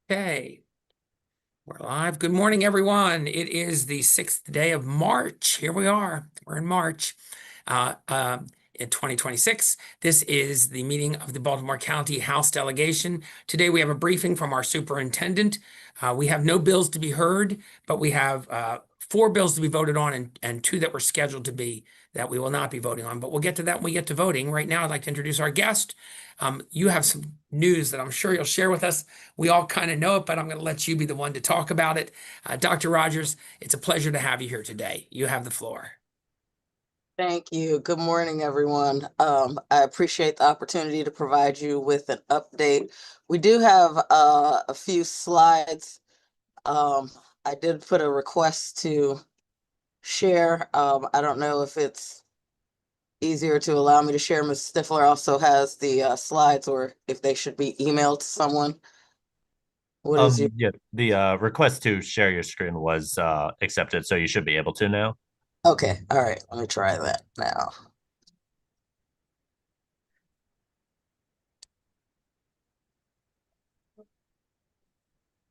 Okay, we're live. Good morning, everyone. It is the 6th day of March. Here we are. We're in March in 2026. This is the meeting of the Baltimore County House Delegation. Today we have a briefing from our superintendent. We have no bills to be heard, but we have 4 bills to be voted on and 2 that were scheduled to be that we will not be voting on. But we'll get to that when we get to voting. Right now, I'd like to introduce our guest. You have some news that I'm sure you'll share with us. We all kind of know it, but I'm going to let you be the one to talk about it. Dr. Rogers, it's a pleasure to have you here today. You have the floor. Thank you. Good morning, everyone. I appreciate the opportunity to provide you with an update. We do have a few slides. I did put a request to share. I don't know if it's easier to allow me to share. Ms. Stifler also has the slides, or if they should be emailed to someone. What is your... Yeah, the request to share your screen was accepted, so you should be able to now. Okay, all right, let me try that now.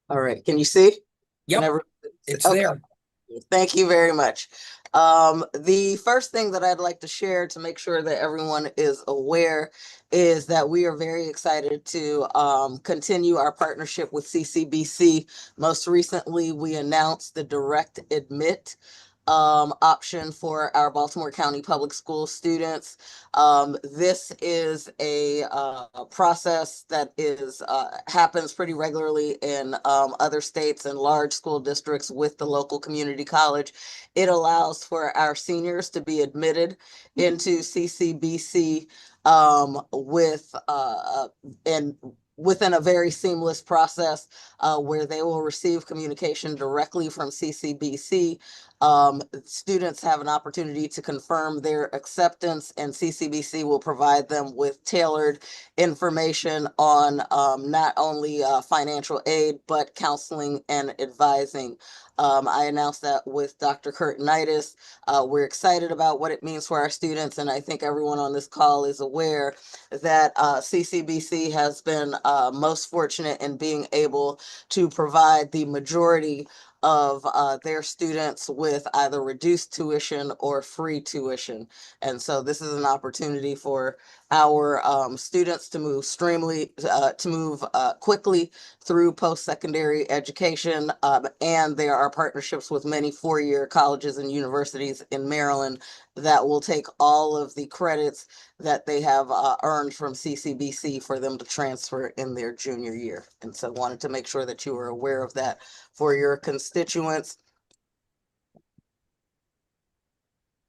All right, can you see? Yep, it's okay. there. Thank you very much. The first thing that I'd like to share to make sure that everyone is aware is that we are very excited to continue our partnership with CCBC. Most recently, we announced the direct admit option for our Baltimore County Public School students. This is a process that is happens pretty regularly in other states and large school districts with the local community college. It allows for our seniors to be admitted into CCBC within a very seamless process where they will receive communication directly from CCBC. Students have an opportunity to confirm their acceptance, and CCBC will provide them with tailored information on not only financial aid, but counseling and advising. I announced that with Dr. Curtinitis. We're excited about what it means for our students, and I think everyone on this call is aware that CCBC has been most fortunate in being able to provide the majority of their students with either reduced tuition or free tuition. And so this is an opportunity for our students to move quickly through post-secondary education. And there are partnerships with many four-year colleges and universities in Maryland that will take all of the credits that they have earned from CCBC for them to transfer in their junior year. And so wanted to make sure that you were aware of that for your constituents.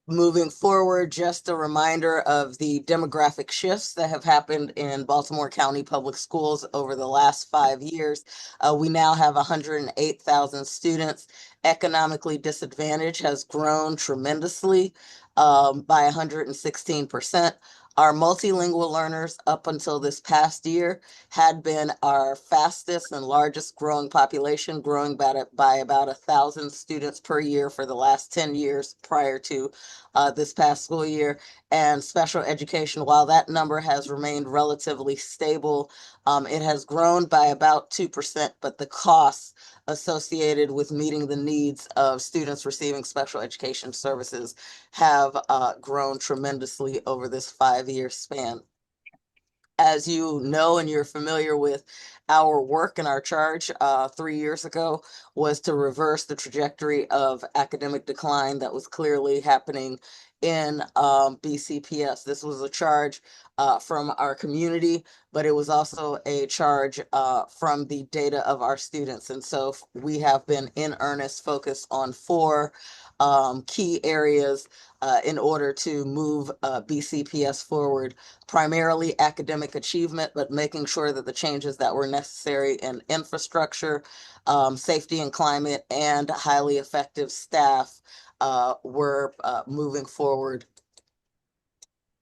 Moving forward, just a reminder of the demographic shifts that have happened in Baltimore County Public Schools over the last 5 years. We now have 108,000 students. Economically disadvantaged has grown tremendously by 116%. Our multilingual learners up until this past year had been our fastest and largest growing population, growing by about 1,000 students per year for the last 10 years prior to this past school year. And special education, while that number has remained relatively stable, it has grown by about 2%, but the costs associated with meeting the needs of students receiving special education services have grown tremendously over this 5-year span. As you know, and you're familiar with, our work and our charge 3 years ago was to reverse the trajectory of academic decline that was clearly happening in BCPS. This was a charge from our community, but it was also a charge from the data of our students. And so we have been in earnest focused on 4 key areas in order to move BCPS forward, primarily academic achievement, but making sure that the changes that were necessary in infrastructure, safety and climate, and highly effective staff were moving forward.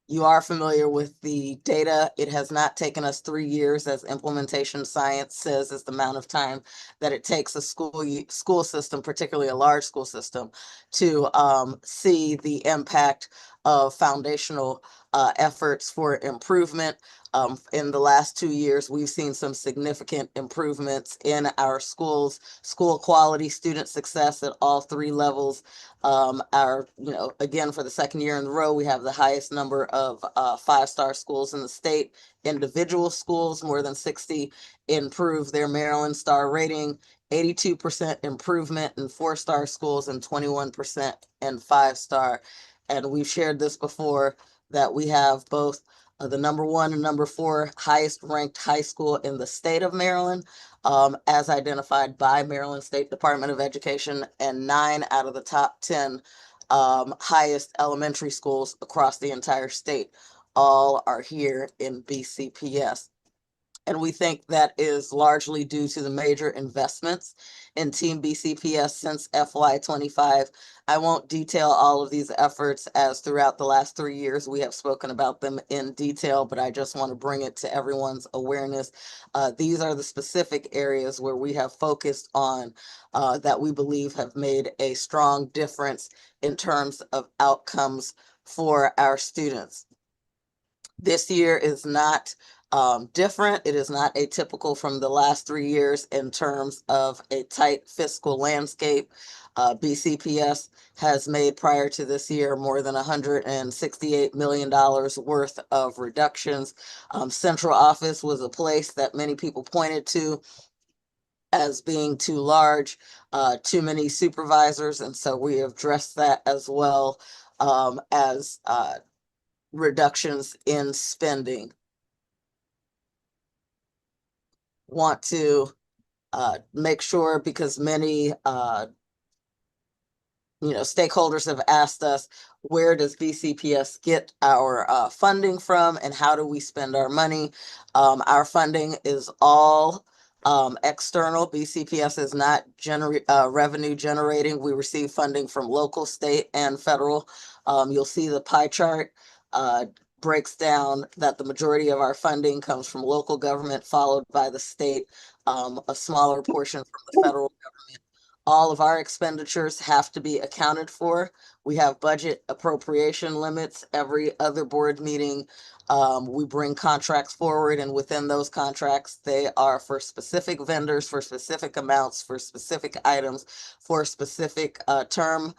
You are familiar with the data. It has not taken us 3 years, as implementation science says is the amount of time that it takes a school system, particularly a large school system, to see the impact of foundational efforts for improvement. In the last 2 years, we've seen some significant improvements in our schools, school quality, student success at all 3 levels. Again, for the second year in a row, we have the highest number of 5-star schools in the state. Individual schools, more than 60, improved their Maryland star rating, 82% improvement in 4-star schools, and 21% in 5-star. And we've shared this before, that we have both the number 1 and number 4 highest ranked high school in the state of Maryland, as identified by Maryland State Department of Education, and 9 out of the top 10 highest elementary schools across the entire state. All are here in BCPS. And we think that is largely due to the major investments in Team BCPS since FY25. I won't detail all of these efforts, as throughout the last 3 years we have spoken about them in detail, but I just want to bring it to everyone's awareness. These are the specific areas where we have focused on that we believe have made a strong difference in terms of outcomes for our students. This year is not different. It is not atypical from the last 3 years in terms of a tight fiscal landscape. BCPS has made, prior to this year, more than $168 million worth of reductions. Central office was a place that many people pointed to as being too large, too many supervisors, and so we have addressed that, as well as reductions in spending. Want to make sure, because many stakeholders have asked us, where does BCPS get our funding from, and how do we spend our money? Our funding is all external. BCPS is not revenue generating. We receive funding from local, state, and federal. You'll see the pie chart breaks down that the majority of our funding comes from local government, followed by the state, a smaller portion from the federal government. All of our expenditures have to be accounted for. We have budget appropriation limits. Every other board meeting, we bring contracts forward, and within those contracts, they are for specific vendors, for specific amounts, for specific items, for specific time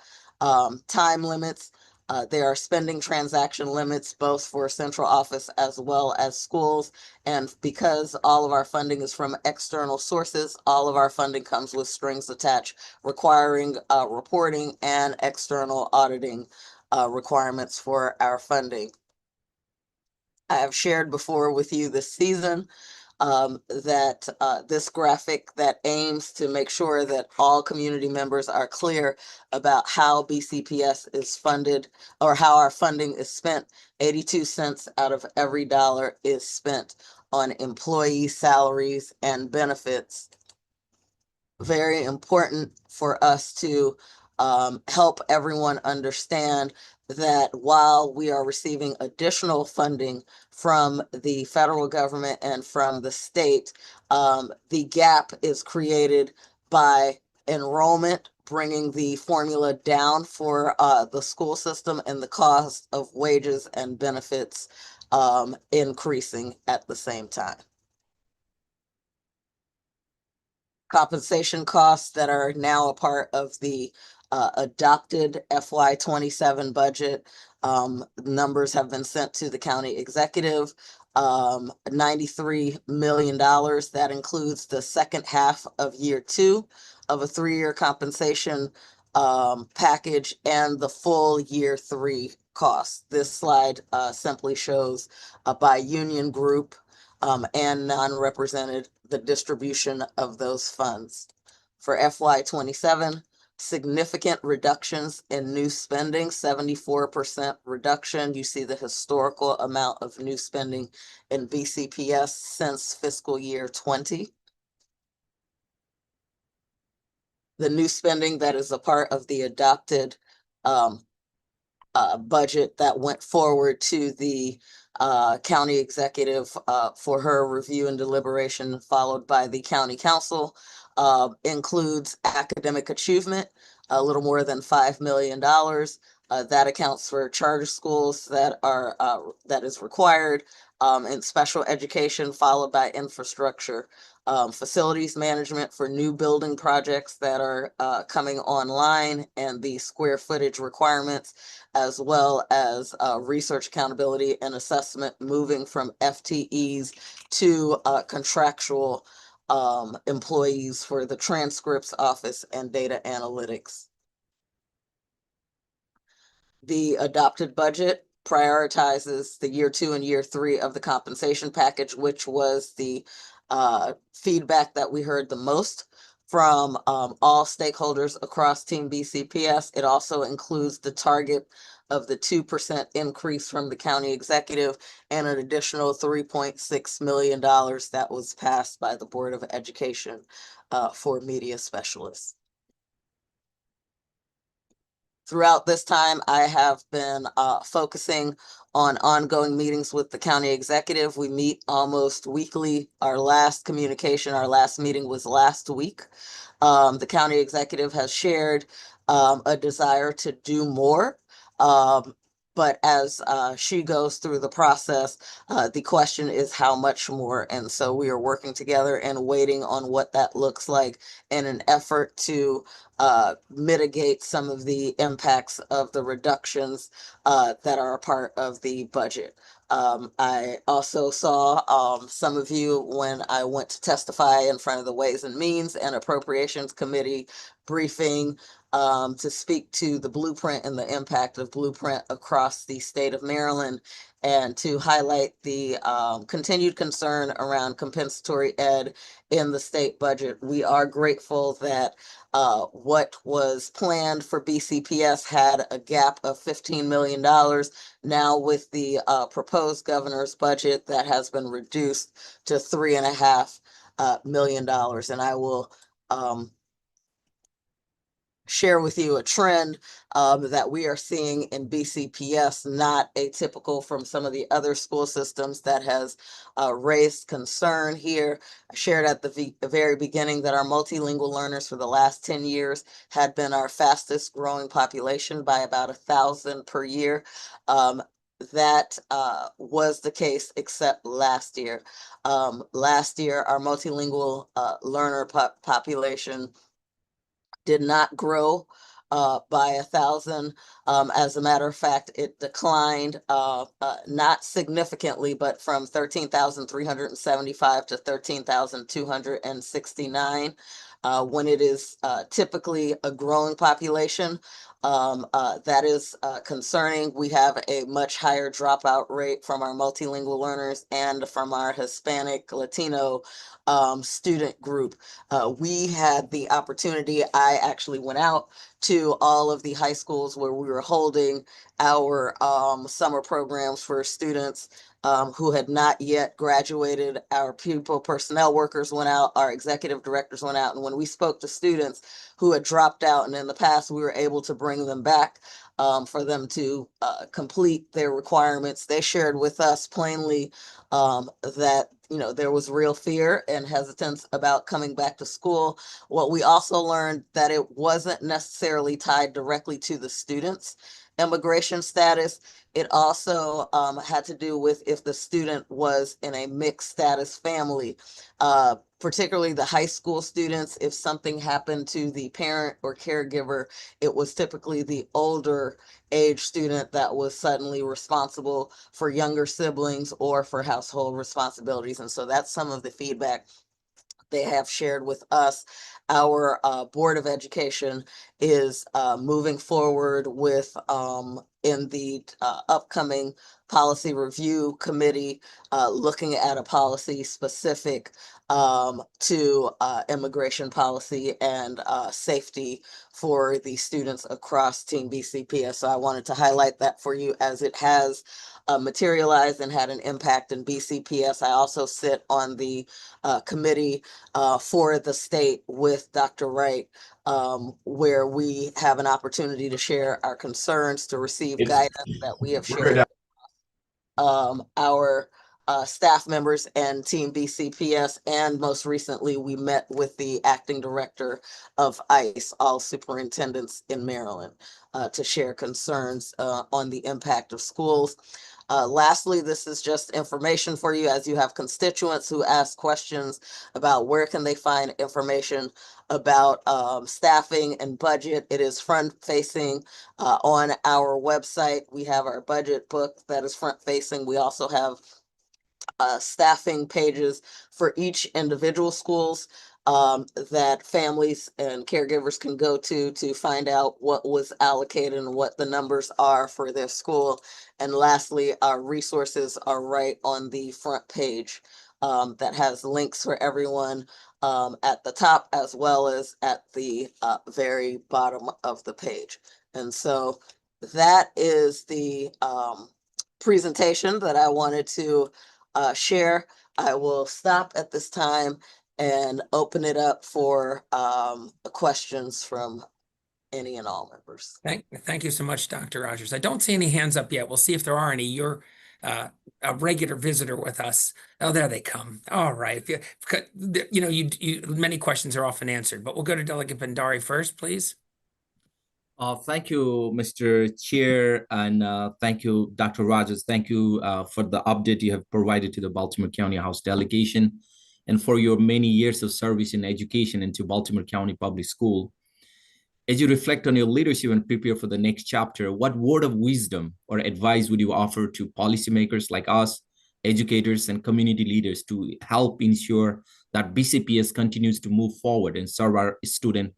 limits. There are spending transaction limits, both for central office as well as schools. And because all of our funding is from external sources, all of our funding comes with strings attached, requiring reporting and external auditing requirements for our funding. I have shared before with you this season that this graphic that aims to make sure that all community members are clear about how BCPS is funded, or how our funding is spent. 82 cents out of every dollar is spent on employee salaries and benefits. Very important for us to help everyone understand that while we are receiving additional funding from the federal government and from the state, the gap is created by enrollment, bringing the formula down for the school system, and the cost of wages and benefits increasing at the same time. Compensation costs that are now a part of the adopted FY27 budget. Numbers have been sent to the county executive. $93 million. That includes the second half of year 2 of a 3-year compensation package, and the full year 3 costs. This slide simply shows by union group and non-represented the distribution of those funds. For FY27, significant reductions in new spending, 74% reduction. You see the historical amount of new spending in BCPS since fiscal year 20. The new spending that is a part of the adopted budget that went forward to the county executive for her review and deliberation, followed by the county council, includes academic achievement, a little more than $5 million. That accounts for charter schools that is required, and special education, followed by infrastructure. Facilities management for new building projects that are coming online and the square footage requirements, as well as research accountability and assessment moving from FTEs to contractual employees for the transcripts office and data analytics. The adopted budget prioritizes the year 2 and year 3 of the compensation package, which was the feedback that we heard the most from all stakeholders across Team BCPS. It also includes the target of the 2% increase from the county executive and an additional $3.6 million that was passed by the Board of Education for media specialists. Throughout this time, I have been focusing on ongoing meetings with the county executive. We meet almost weekly. Our last meeting was last week. The county executive has shared a desire to do more. But as she goes through the process, the question is how much more. And so we are working together and waiting on what that looks like in an effort to mitigate some of the impacts of the reductions that are a part of the budget. I also saw some of you when I went to testify in front of the Ways and Means and Appropriations Committee briefing to speak to the blueprint and the impact of blueprint across the state of Maryland, and to highlight the continued concern around compensatory ed in the state budget. We are grateful that what was planned for BCPS had a gap of $15 million. Now with the proposed governor's budget, that has been reduced to $3.5 million. And I will share with you a trend that we are seeing in BCPS, not atypical from some of the other school systems that has raised concern here. I shared at the very beginning that our multilingual learners for the last 10 years had been our fastest growing population by about 1,000 per year. That was the case except last year. Last year, our multilingual learner population did not grow by 1,000. As a matter of fact, it declined not significantly, but from 13,375 to 13,269. When it is typically a growing population, that is concerning. We have a much higher dropout rate from our multilingual learners and from our Hispanic Latino student group. We had the opportunity, I actually went out to all of the high schools where we were holding our summer programs for students who had not yet graduated. Our pupil personnel workers went out, our executive directors went out, and when we spoke to students who had dropped out, and in the past we were able to bring them back for them to complete their requirements, they shared with us plainly that there was real fear and hesitance about coming back to school. What we also learned that it wasn't necessarily tied directly to the students' immigration status. It also had to do with if the student was in a mixed status family, particularly the high school students. If something happened to the parent or caregiver, it was typically the older age student that was suddenly responsible for younger siblings or for household responsibilities. And so that's some of the feedback they have shared with us. Our Board of Education is moving forward with in the upcoming policy review committee, looking at a policy specific to immigration policy and safety for the students across Team BCPS. So I wanted to highlight that for you as it has materialized and had an impact in BCPS. I also sit on the committee for the state with Dr. Wright, where we have an opportunity to share our concerns, to receive guidance that we have shared. Our staff members and Team BCPS, and most recently we met with the acting director of ICE, all superintendents in Maryland, to share concerns on the impact of schools. Lastly, this is just information for you as you have constituents who ask questions about where can they find information about staffing and budget. It is front-facing on our website. We have our budget book that is front-facing. We also have staffing pages for each individual schools that families and caregivers can go to find out what was allocated and what the numbers are for their school. And lastly, our resources are right on the front page that has links for everyone at the top as well as at the very bottom of the page. And so that is the presentation that I wanted to share. I will stop at this time and open it up for questions from any and all members. Thank you so much, Dr. Rogers. I don't see any hands up yet. We'll see if there are any. You're a regular visitor with us. Oh, there they come. All right. Many questions are often answered, but we'll go to Delegate Bhandari first, please. Thank you, Mr. Chair, and thank you, Dr. Rogers. Thank you for the update you have provided to the Baltimore County House delegation and for your many years of service in education into Baltimore County Public School. As you reflect on your leadership and prepare for the next chapter, what word of wisdom or advice would you offer to policymakers like us, educators and community leaders to help ensure that BCPS continues to move forward and serve our students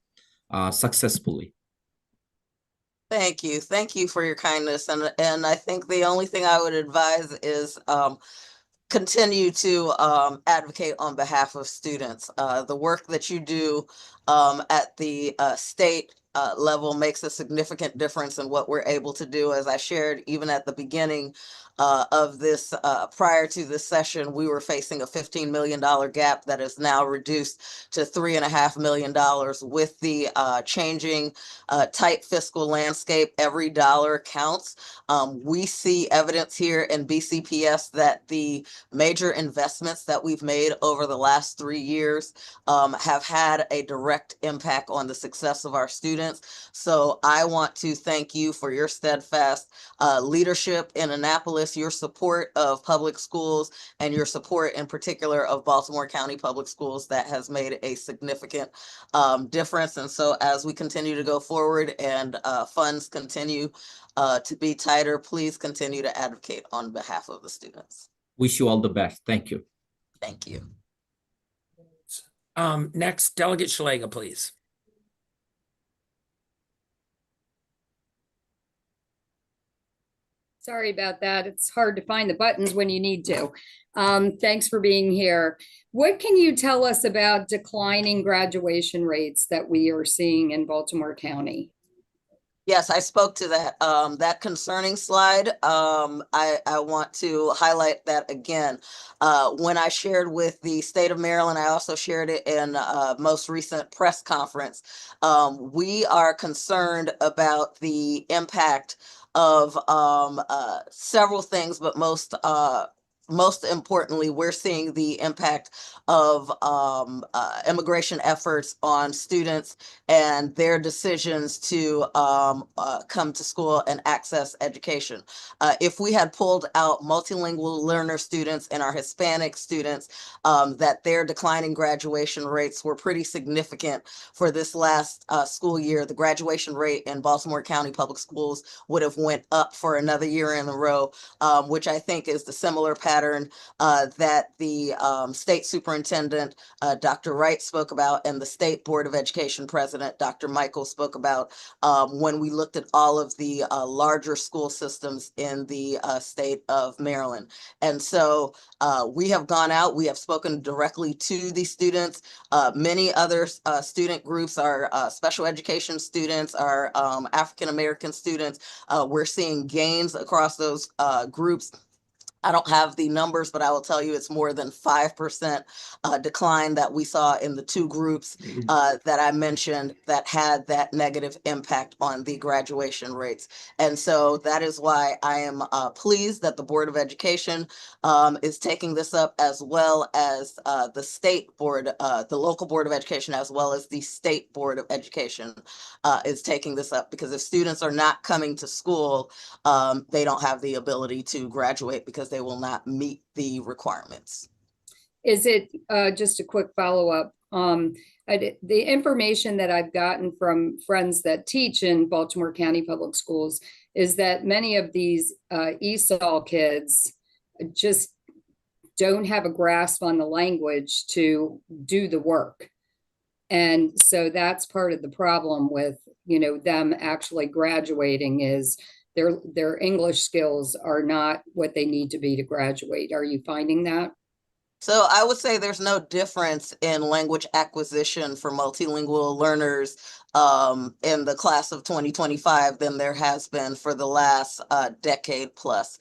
successfully? Thank you. Thank you for your kindness. And I think the only thing I would advise is continue to advocate on behalf of students. The work that you do at the state level makes a significant difference in what we're able to do. As I shared, even at the beginning of this, prior to this session, we were facing a $15 million gap that is now reduced to $3.5 million. With the changing tight fiscal landscape, every dollar counts. We see evidence here in BCPS that the major investments that we've made over the last 3 years have had a direct impact on the success of our students. So I want to thank you for your steadfast leadership in Annapolis, your support of public schools, and your support in particular of Baltimore County Public Schools that has made a significant difference. And so as we continue to go forward and funds continue to be tighter, please continue to advocate on behalf of the students. Wish you all the best. Thank you. Thank you. Next, Delegate Szeliga, please. Sorry about that. It's hard to find the buttons when you need to. Thanks for being here. What can you tell us about declining graduation rates that we are seeing in Baltimore County? Yes, I spoke to that that concerning slide. I want to highlight that again. When I shared with the state of Maryland, I also shared it in most recent press conference. We are concerned about the impact of several things, but most importantly, we're seeing the impact of immigration efforts on students and their decisions to come to school and access education. If we had pulled out multilingual learner students and our Hispanic students, that their declining graduation rates were pretty significant for this last school year. The graduation rate in Baltimore County Public Schools would have went up for another year in a row, which I think is the similar pattern that the state superintendent, Dr. Wright, spoke about, and the State Board of Education president, Dr. Michael, spoke about when we looked at all of the larger school systems in the state of Maryland. And so we have gone out, we have spoken directly to the students. Many other student groups, our special education students, our African-American students, we're seeing gains across those groups. I don't have the numbers, but I will tell you it's more than 5% decline that we saw in the two groups that I mentioned that had that negative impact on the graduation rates. And so that is why I am pleased that the Board of Education is taking this up, as well as the state board, the local Board of Education, as well as the state Board of Education is taking this up, because if students are not coming to school, they don't have the ability to graduate because they will not meet the requirements. Is it just a quick follow-up? The information that I've gotten from friends that teach in Baltimore County Public Schools is that many of these ESOL kids just don't have a grasp on the language to do the work. And so that's part of the problem with, them actually graduating, is their English skills are not what they need to be to graduate. Are you finding that? So I would say there's no difference in language acquisition for multilingual learners in the class of 2025 than there has been for the last decade plus.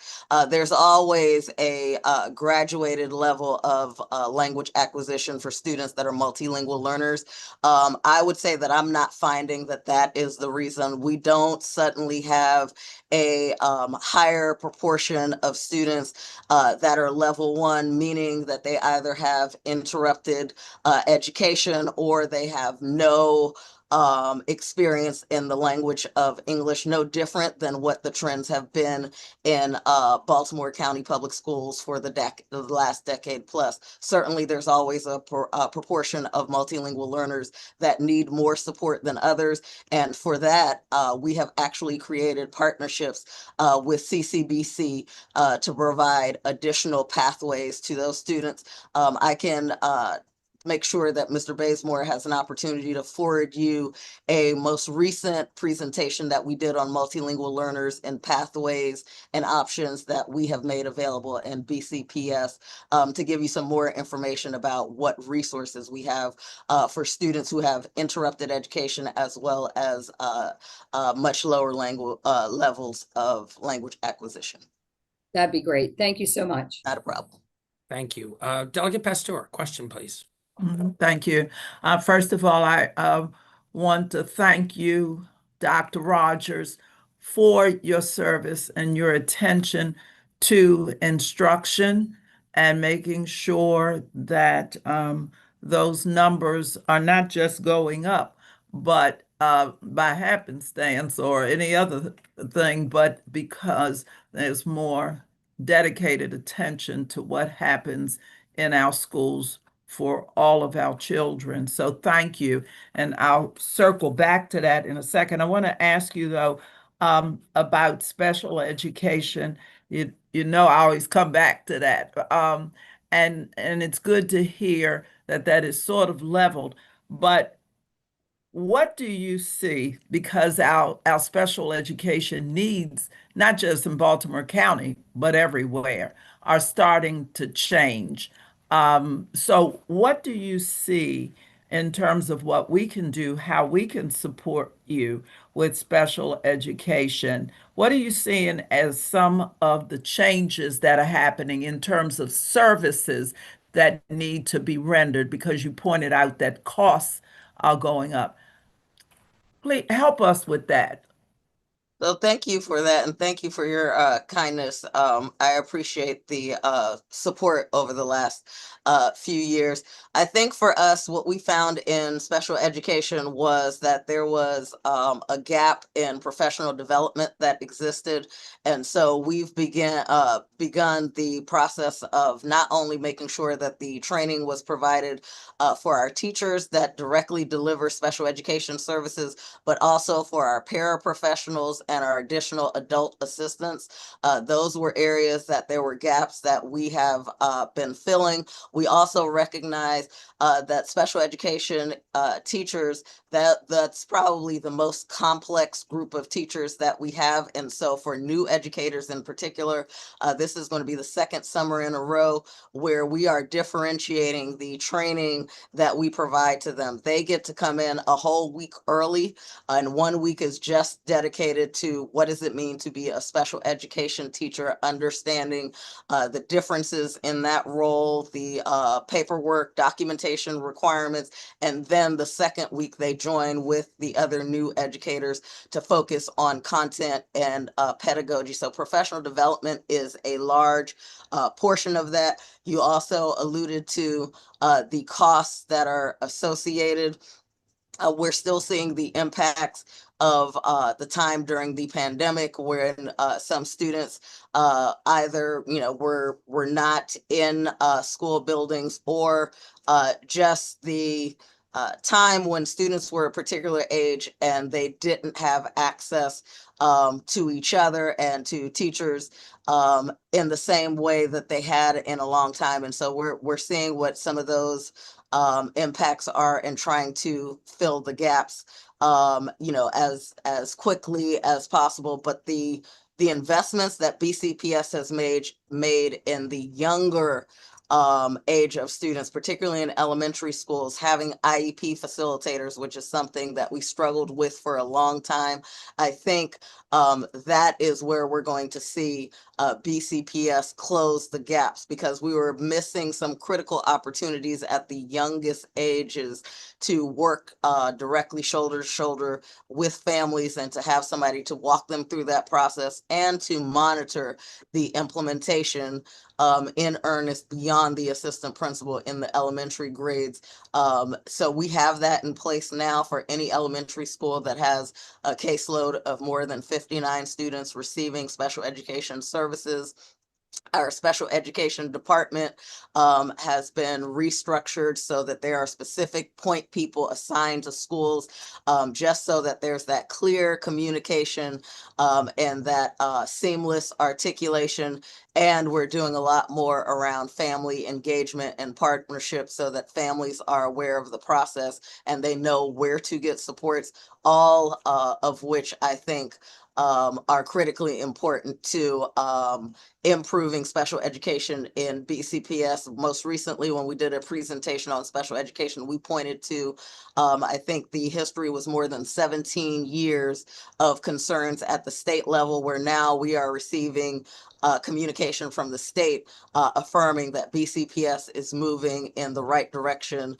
There's always a graduated level of language acquisition for students that are multilingual learners. I would say that I'm not finding that that is the reason. We don't suddenly have a higher proportion of students that are level 1, meaning that they either have interrupted education or they have no experience in the language of English, no different than what the trends have been in Baltimore County Public Schools for the last decade plus. Certainly, there's always a proportion of multilingual learners that need more support than others. And for that, we have actually created partnerships with CCBC to provide additional pathways to those students. I can make sure that Mr. Bazemore has an opportunity to forward you a most recent presentation that we did on multilingual learners and pathways and options that we have made available in BCPS to give you some more information about what resources we have for students who have interrupted education, as well as much lower language levels of language acquisition. That'd be great. Thank you so much. Not a problem. Thank you. Delegate Pasteur, question, please. Thank you. First of all, I want to thank you, Dr. Rogers, for your service and your attention to instruction and making sure that those numbers are not just going up, but by happenstance or any other thing, but because there's more dedicated attention to what happens in our schools for all of our children. So thank you. And I'll circle back to that in a second. I want to ask you, though, about special education. You know, I always come back to that. And it's good to hear that that is sort of leveled. But what do you see? Because our special education needs, not just in Baltimore County, but everywhere, are starting to change. So what do you see in terms of what we can do, how we can support you with special education? What are you seeing as some of the changes that are happening in terms of services that need to be rendered? Because you pointed out that costs are going up. Please help us with that. So thank you for that, and thank you for your kindness. I appreciate the support over the last few years. I think for us, what we found in special education was that there was a gap in professional development that existed. And so we've begun the process of not only making sure that the training was provided for our teachers that directly deliver special education services, but also for our paraprofessionals and our additional adult assistants. Those were areas that there were gaps that we have been filling. We also recognize that special education teachers, that's probably the most complex group of teachers that we have. And so for new educators in particular, this is going to be the second summer in a row where we are differentiating the training that we provide to them. They get to come in a whole week early, and 1 week is just dedicated to what does it mean to be a special education teacher, understanding the differences in that role, the paperwork, documentation requirements, and then the second week they join with the other new educators to focus on content and pedagogy. So professional development is a large portion of that. You also alluded to the costs that are associated. We're still seeing the impacts of the time during the pandemic when some students either, were not in school buildings, or just the time when students were a particular age and they didn't have access to each other and to teachers in the same way that they had in a long time. And so we're seeing what some of those impacts are and trying to fill the gaps, as quickly as possible. But the investments that BCPS has made in the younger age of students, particularly in elementary schools, having IEP facilitators, which is something that we struggled with for a long time. I think that is where we're going to see BCPS close the gaps, because we were missing some critical opportunities at the youngest ages to work directly shoulder to shoulder with families and to have somebody to walk them through that process and to monitor the implementation in earnest beyond the assistant principal in the elementary grades. So we have that in place now for any elementary school that has a caseload of more than 59 students receiving special education services. Our special education department has been restructured so that there are specific point people assigned to schools, just so that there's that clear communication and that seamless articulation. And we're doing a lot more around family engagement and partnership so that families are aware of the process and they know where to get supports, all of which I think are critically important to improving special education in BCPS. Most recently, when we did a presentation on special education, we pointed to, I think the history was more than 17 years of concerns at the state level, where now we are receiving communication from the state affirming that BCPS is moving in the right direction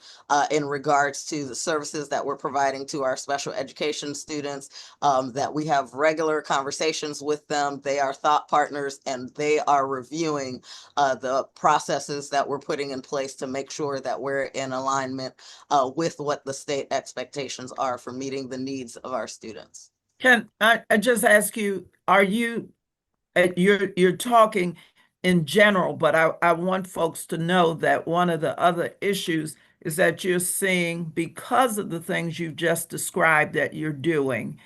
in regards to the services that we're providing to our special education students, that we have regular conversations with them. They are thought partners and they are reviewing the processes that we're putting in place to make sure that we're in alignment with what the state expectations are for meeting the needs of our students. Can I just ask you, are you, you're talking in general, but I want folks to know that one of the other issues is that you're seeing, because of the things you just described that you're doing,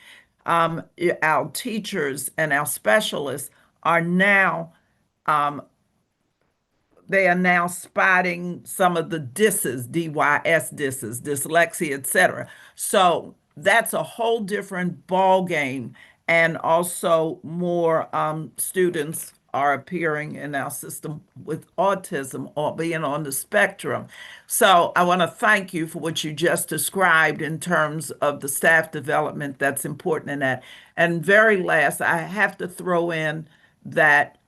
our teachers and our specialists are now they are now spotting some of the DISs, DYS DISs, dyslexia, etc. So that's a whole different ball game, and also more students are appearing in our system with autism or being on the spectrum. So I want to thank you for what you just described in terms of the staff development that's important in that. And very last, I have to throw in that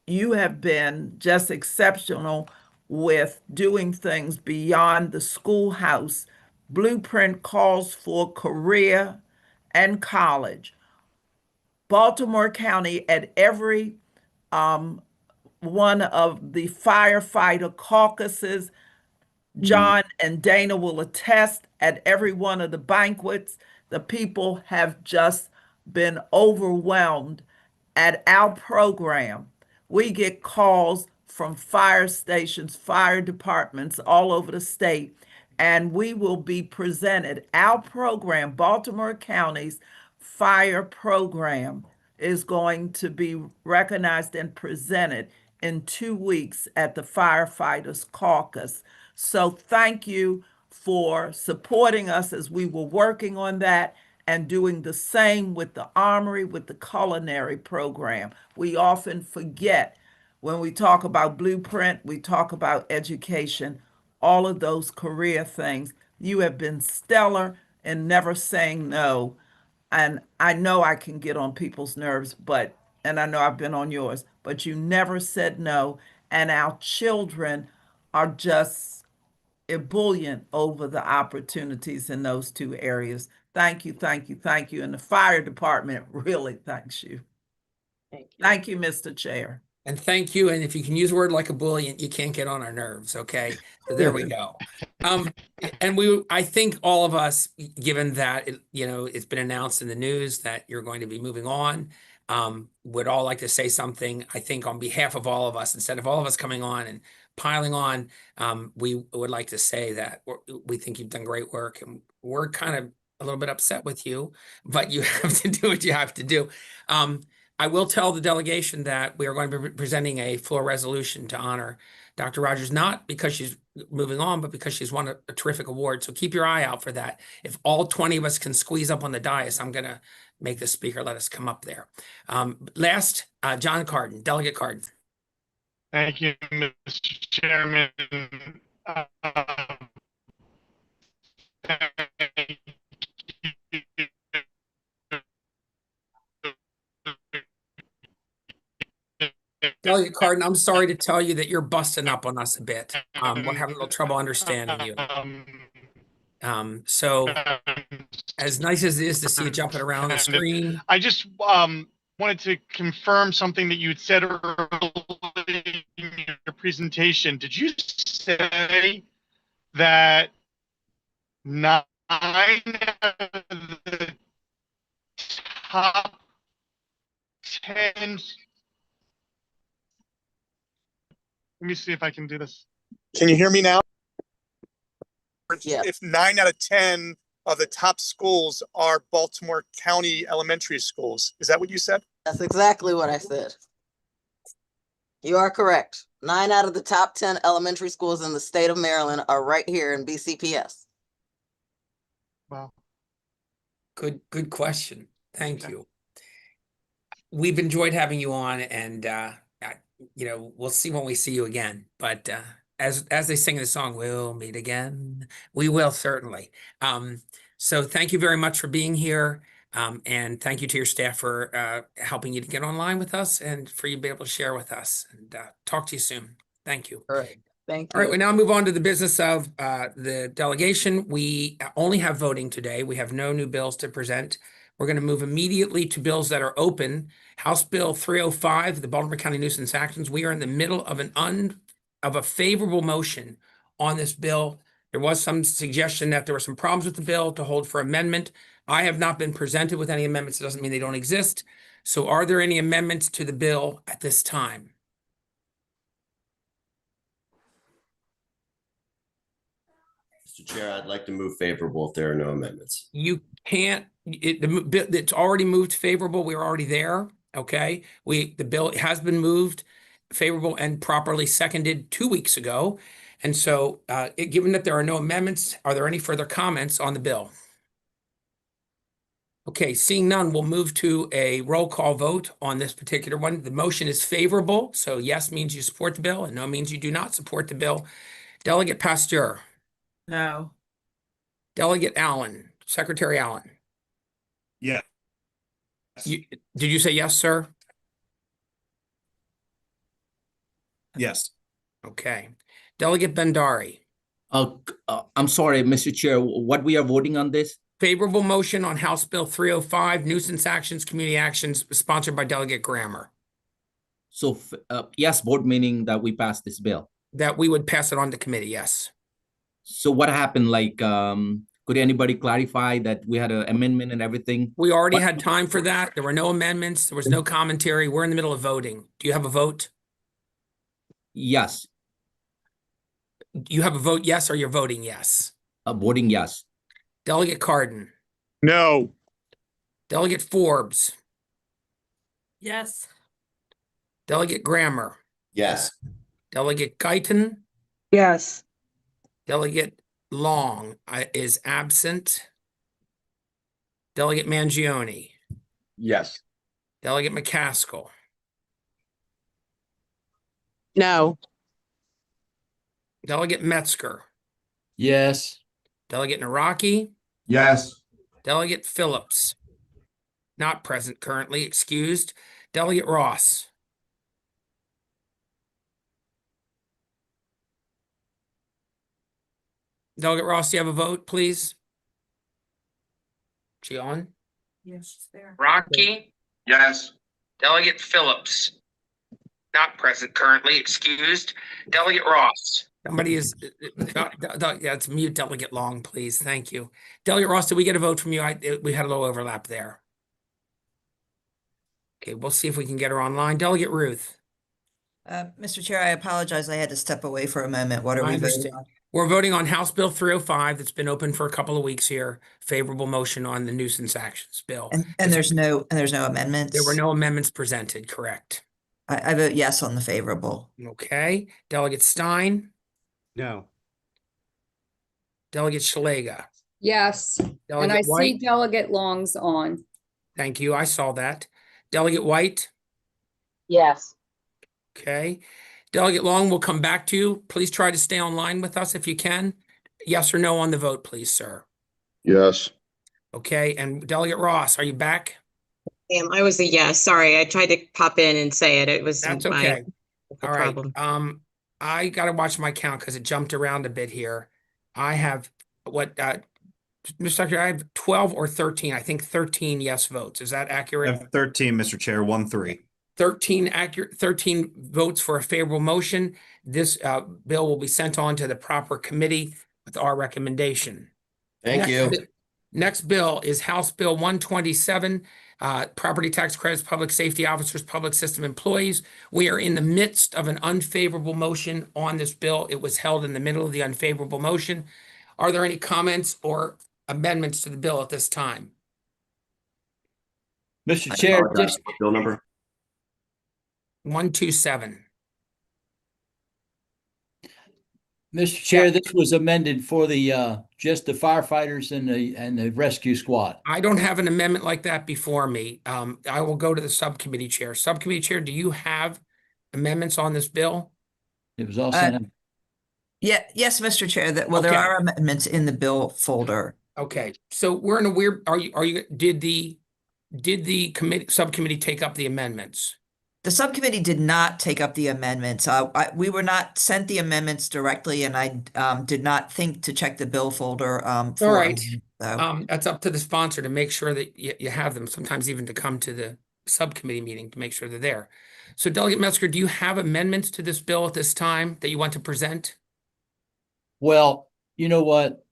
you have been just exceptional with doing things beyond the schoolhouse. Blueprint calls for career and college. Baltimore County, at every one of the firefighter caucuses, John and Dana will attest, at every one of the banquets, the people have just been overwhelmed at our program. We get calls from fire stations, fire departments all over the state, and we will be presented. Our program, Baltimore County's fire program, is going to be recognized and presented in 2 weeks at the Firefighters Caucus. So thank you for supporting us as we were working on that, and doing the same with the Armory, with the culinary program. We often forget when we talk about Blueprint, we talk about education, all of those career things. You have been stellar in never saying no. And I know I can get on people's nerves, and I know I've been on yours, but you never said no. And our children are just ebullient over the opportunities in those two areas. Thank you, thank you, thank you. And the fire department really thanks you. Thank you. Thank you, Mr. Chair. And thank you. And if you can use a word like ebullient, you can't get on our nerves. Okay. So there we go. And I think all of us, given that, it's been announced in the news that you're going to be moving on, would all like to say something. I think on behalf of all of us, instead of all of us coming on and piling on, we would like to say that we think you've done great work, and we're kind of a little bit upset with you, but you have to do what you have to do. I will tell the delegation that we are going to be presenting a floor resolution to honor Dr. Rogers, not because she's moving on, but because she's won a terrific award. So keep your eye out for that. If all 20 of us can squeeze up on the dais, I'm going to make the speaker let us come up there. Last, John Carden, Delegate Carden. Thank you, Mr. Chairman. Thank you. Delegate Carden, I'm sorry to tell you that you're busting up on us a bit. We're having a little trouble understanding you. So as nice as it is to see you jumping around the screen. I just wanted to confirm something that you had said earlier in your presentation. Did you say that 9 of the top 10? Let me see if I can do this. Can you hear me now? Yes. If 9 out of 10 of the top schools are Baltimore County elementary schools. Is that what you said? That's exactly what I said. You are correct. 9 out of the top 10 elementary schools in the state of Maryland are right here in BCPS. Wow. Good question. Thank you. We've enjoyed having you on, and we'll see when we see you again. But as they sing in the song, we'll meet again. We will certainly. So thank you very much for being here. And thank you to your staff for helping you to get online with us and for you to be able to share with us. And talk to you soon. Thank you. All right. Thank you. All right, we now move on to the business of the delegation. We only have voting today. We have no new bills to present. We're going to move immediately to bills that are open. House Bill 305, the Baltimore County Nuisance Actions. We are in the middle of a favorable motion on this bill. There was some suggestion that there were some problems with the bill to hold for amendment. I have not been presented with any amendments. It doesn't mean they don't exist. So are there any amendments to the bill at this time? Mr. Chair, I'd like to move favorable if there are no amendments. You can't, it's already moved favorable. We're already there. Okay. The bill has been moved favorable and properly seconded 2 weeks ago. And so given that there are no amendments, are there any further comments on the bill? Okay, seeing none, we'll move to a roll call vote on this particular one. The motion is favorable. So yes means you support the bill and no means you do not support the bill. Delegate Pasteur. No. Delegate Allen, Secretary Allen. Yeah. Did you say yes, sir? Yes. Okay. Delegate Bhandari. I'm sorry, Mr. Chair, what we are voting on this? Favorable motion on House Bill 305, nuisance actions, community actions, sponsored by Delegate Grammer. So yes, vote meaning that we pass this bill. That we would pass it on to committee, yes. So what happened? Like, could anybody clarify that we had an amendment and everything? We already had time for that. There were no amendments. There was no commentary. We're in the middle of voting. Do you have a vote? Yes. You have a vote yes, or you're voting yes? Voting yes. Delegate Carden. No. Delegate Forbes. Yes. Delegate Grammer. Yes. Delegate Guyton. Yes. Delegate Long is absent. Delegate Mangione. Yes. Delegate McCaskill. No. Delegate Metzger. Yes. Delegate Naraki. Yes. Delegate Phillips. not present currently, excused. Delegate Ross. Delegate Ross, do you have a vote, please? She on? Yes, she's there. Rocky? Yes. Delegate Phillips. Not present currently, excused. Delegate Ross. Somebody is, yeah, it's mute Delegate Long, please. Thank you. Delegate Ross, did we get a vote from you? We had a little overlap there. Okay, we'll see if we can get her online. Delegate Ruth. Mr. Chair, I apologize. I had to step away for a moment. What are I we voting understand. on? We're voting on House Bill 305 that's been open for a couple of weeks here. Favorable motion on the nuisance actions bill. And there's no amendments? There were no amendments presented, correct? I vote yes on the favorable. Okay. Delegate Stein. No. Delegate Shalega. Yes, and I Delegate see White. Delegate Long's on. Thank you. I saw that. Delegate White. Yes. Okay. Delegate Long, we'll come back to you. Please try to stay online with us if you can. Yes or no on the vote, please, sir. Yes. Okay. And Delegate Ross, are you back? I was a yes. Sorry, I tried to pop in and say it. It was That's my okay. All right. problem. I gotta watch my count because it jumped around a bit here. I have Mr. Secretary, I have 12 or 13. I think 13 yes votes. Is that I accurate? have 13, Mr. Chair, 1-3. 13 votes for a favorable motion. This bill will be sent on to the proper committee with our recommendation. Thank you. Next bill is House Bill 127, property tax credits, public safety officers, public system employees. We are in the midst of an unfavorable motion on this bill. It was held in the middle of the unfavorable motion. Are there any comments or amendments to the bill at this time? Mr. Chair, just Bill number. 127. Mr. Chair, this was amended for the just the firefighters and the rescue squad. I don't have an amendment like that before me. I will go to the subcommittee chair. Subcommittee chair, do you have amendments on this bill? It was all sent out. Yeah, yes, Mr. Chair. Well, there Okay. are amendments in the bill folder. Okay, so we're in a weird, did the subcommittee take up the amendments? The subcommittee did not take up the amendments. We were not sent the amendments directly, and I did not think to check the bill folder. All For right. amendments, so. That's up to the sponsor to make sure that you have them, sometimes even to come to the subcommittee meeting to make sure they're there. So Delegate Metzger, do you have amendments to this bill at this time that you want to present? Well, you know what?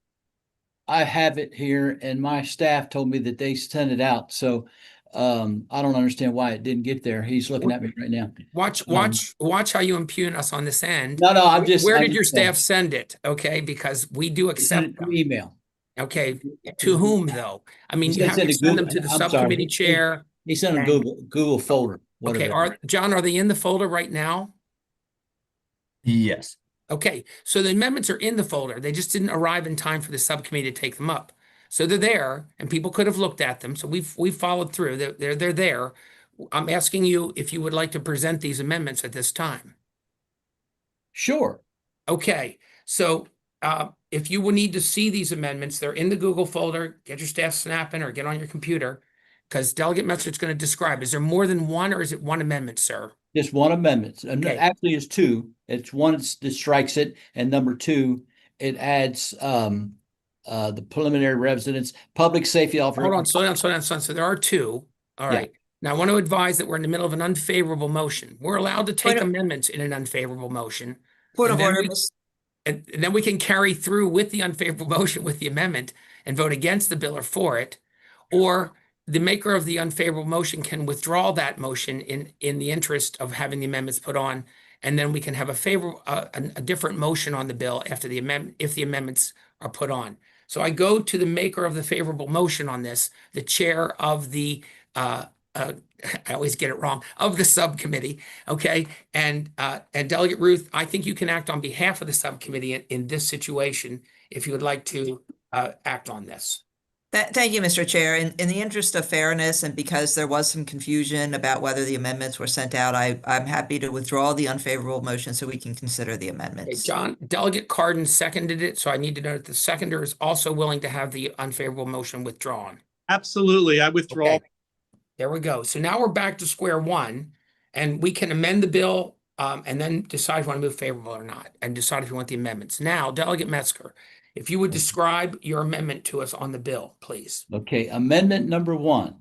I have it here and my staff told me that they sent it out. So I don't understand why it didn't get there. He's looking at me right now. Watch how you impugn us on this end. No, I'm just. Where I'm did your just saying. staff send it? Okay, because we do Send accept it them. through email. Okay, to whom though? I mean, He you said have to send it send them Google- to the I'm sorry. subcommittee chair. He sent a And- Google folder. Okay, Whatever. John, are they in the folder right now? Yes. Okay, so the amendments are in the folder. They just didn't arrive in time for the subcommittee to take them up. So they're there and people could have looked at them. So we've followed through. They're there. I'm asking you if you would like to present these amendments at this time. Sure. Okay, so if you will need to see these amendments, they're in the Google folder. Get your staff snapping or get on your computer because Delegate Metzger is going to describe. Is there more than one or is it one amendment, sir? Just one amendment. And Okay. actually it's two. It's one that strikes it, and number two, it adds the preliminary residence, public safety officer. Hold on, slow down. So there are two. All Yeah. right. Now I want to advise that we're in the middle of an unfavorable motion. We're allowed to take Point of- amendments in an unfavorable motion. Point And of then order, we- Miss. And then we can carry through with the unfavorable motion with the amendment and vote against the bill or for it. Or the maker of the unfavorable motion can withdraw that motion in the interest of having the amendments put on. And then we can have a different motion on the bill after the amendment, if the amendments are put on. So I go to the maker of the favorable motion on this, the chair of the, I always get it wrong, of the subcommittee, okay? And Delegate Ruth, I think you can act on behalf of the subcommittee in this situation if you would like to act on this. Thank you, Mr. Chair. In the interest of fairness and because there was some confusion about whether the amendments were sent out, I'm happy to withdraw the unfavorable motion so we can consider the Okay, amendments. John, Delegate Cardin seconded it, so I need to know that the seconder is also willing to have the unfavorable motion withdrawn. Absolutely. I withdraw. Okay. There we go. So now we're back to square one, and we can amend the bill and then decide if we want to move favorable or not, and decide if you want the amendments. Now, Delegate Metzger, if you would describe your amendment to us on the bill, please. Okay, amendment number 1,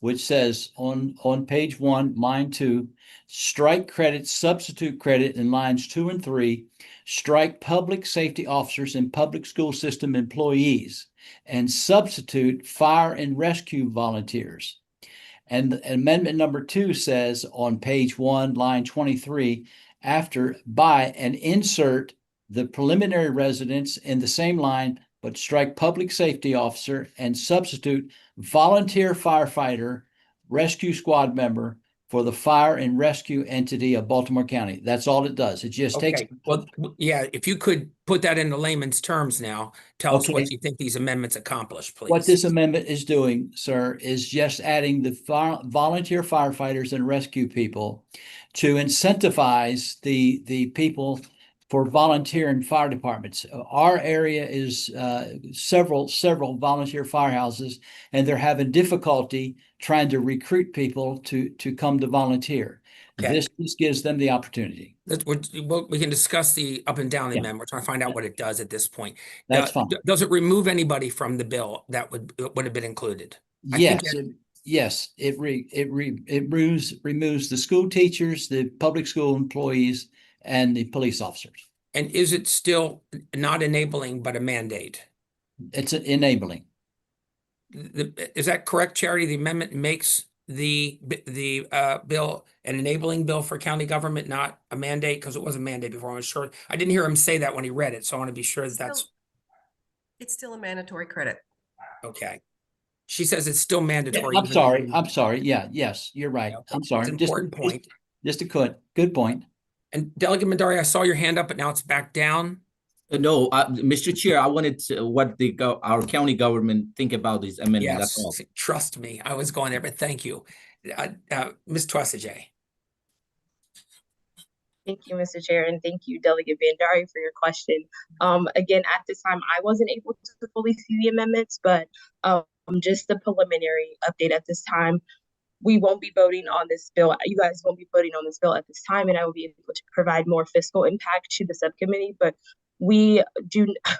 which says on page 1, line 2, strike credit, substitute credit in lines 2 and 3, strike public safety officers and public school system employees, and substitute fire and rescue volunteers. And amendment number 2 says on page 1, line 23, after by and insert the preliminary residence in the same line, but strike public safety officer and substitute volunteer firefighter, rescue squad member for the fire and rescue entity of Baltimore County. That's all it does. It just takes. Okay, well, yeah, if you could put that into layman's terms now, tell us what Okay. you think these amendments accomplish, please. What this amendment is doing, sir, is just adding the volunteer firefighters and rescue people to incentivize the people for volunteering fire departments. Our area is several volunteer firehouses, and they're having difficulty trying to recruit people to come to volunteer. Okay. This gives them the opportunity. We can discuss the up and down the Yeah. amendment. We're trying to find out what it does at this point. That's fine. Does it remove anybody from the bill that would have been included? Yes, it removes the school teachers, the public school employees, and the police officers. And is it still not enabling, but a mandate? It's enabling. Is that correct, Charity? The amendment makes the bill an enabling bill for county government, not a mandate, because it was a mandate before. I was sure. I didn't hear him say that when he read it, so I want to be sure that that's It's still a mandatory credit. okay. She says it's still mandatory. I'm sorry. Yeah, yes, you're right. Okay. I'm sorry. It's an important point. Just a good point. And Delegate Mandari, I saw your hand up, but now it's back down. No, Mr. Chair, I wanted to, what our county government think about these amendments. That's all. Yes, trust me, I was going there, but thank you. Ms. Twessage. Thank you, Mr. Chair, and thank you, Delegate Bandari, for your question. Again, at this time, I wasn't able to fully see the amendments, but just a preliminary update at this time. We won't be voting on this bill. You guys won't be voting on this bill at this time, and I will be able to provide more fiscal impact to the subcommittee. But we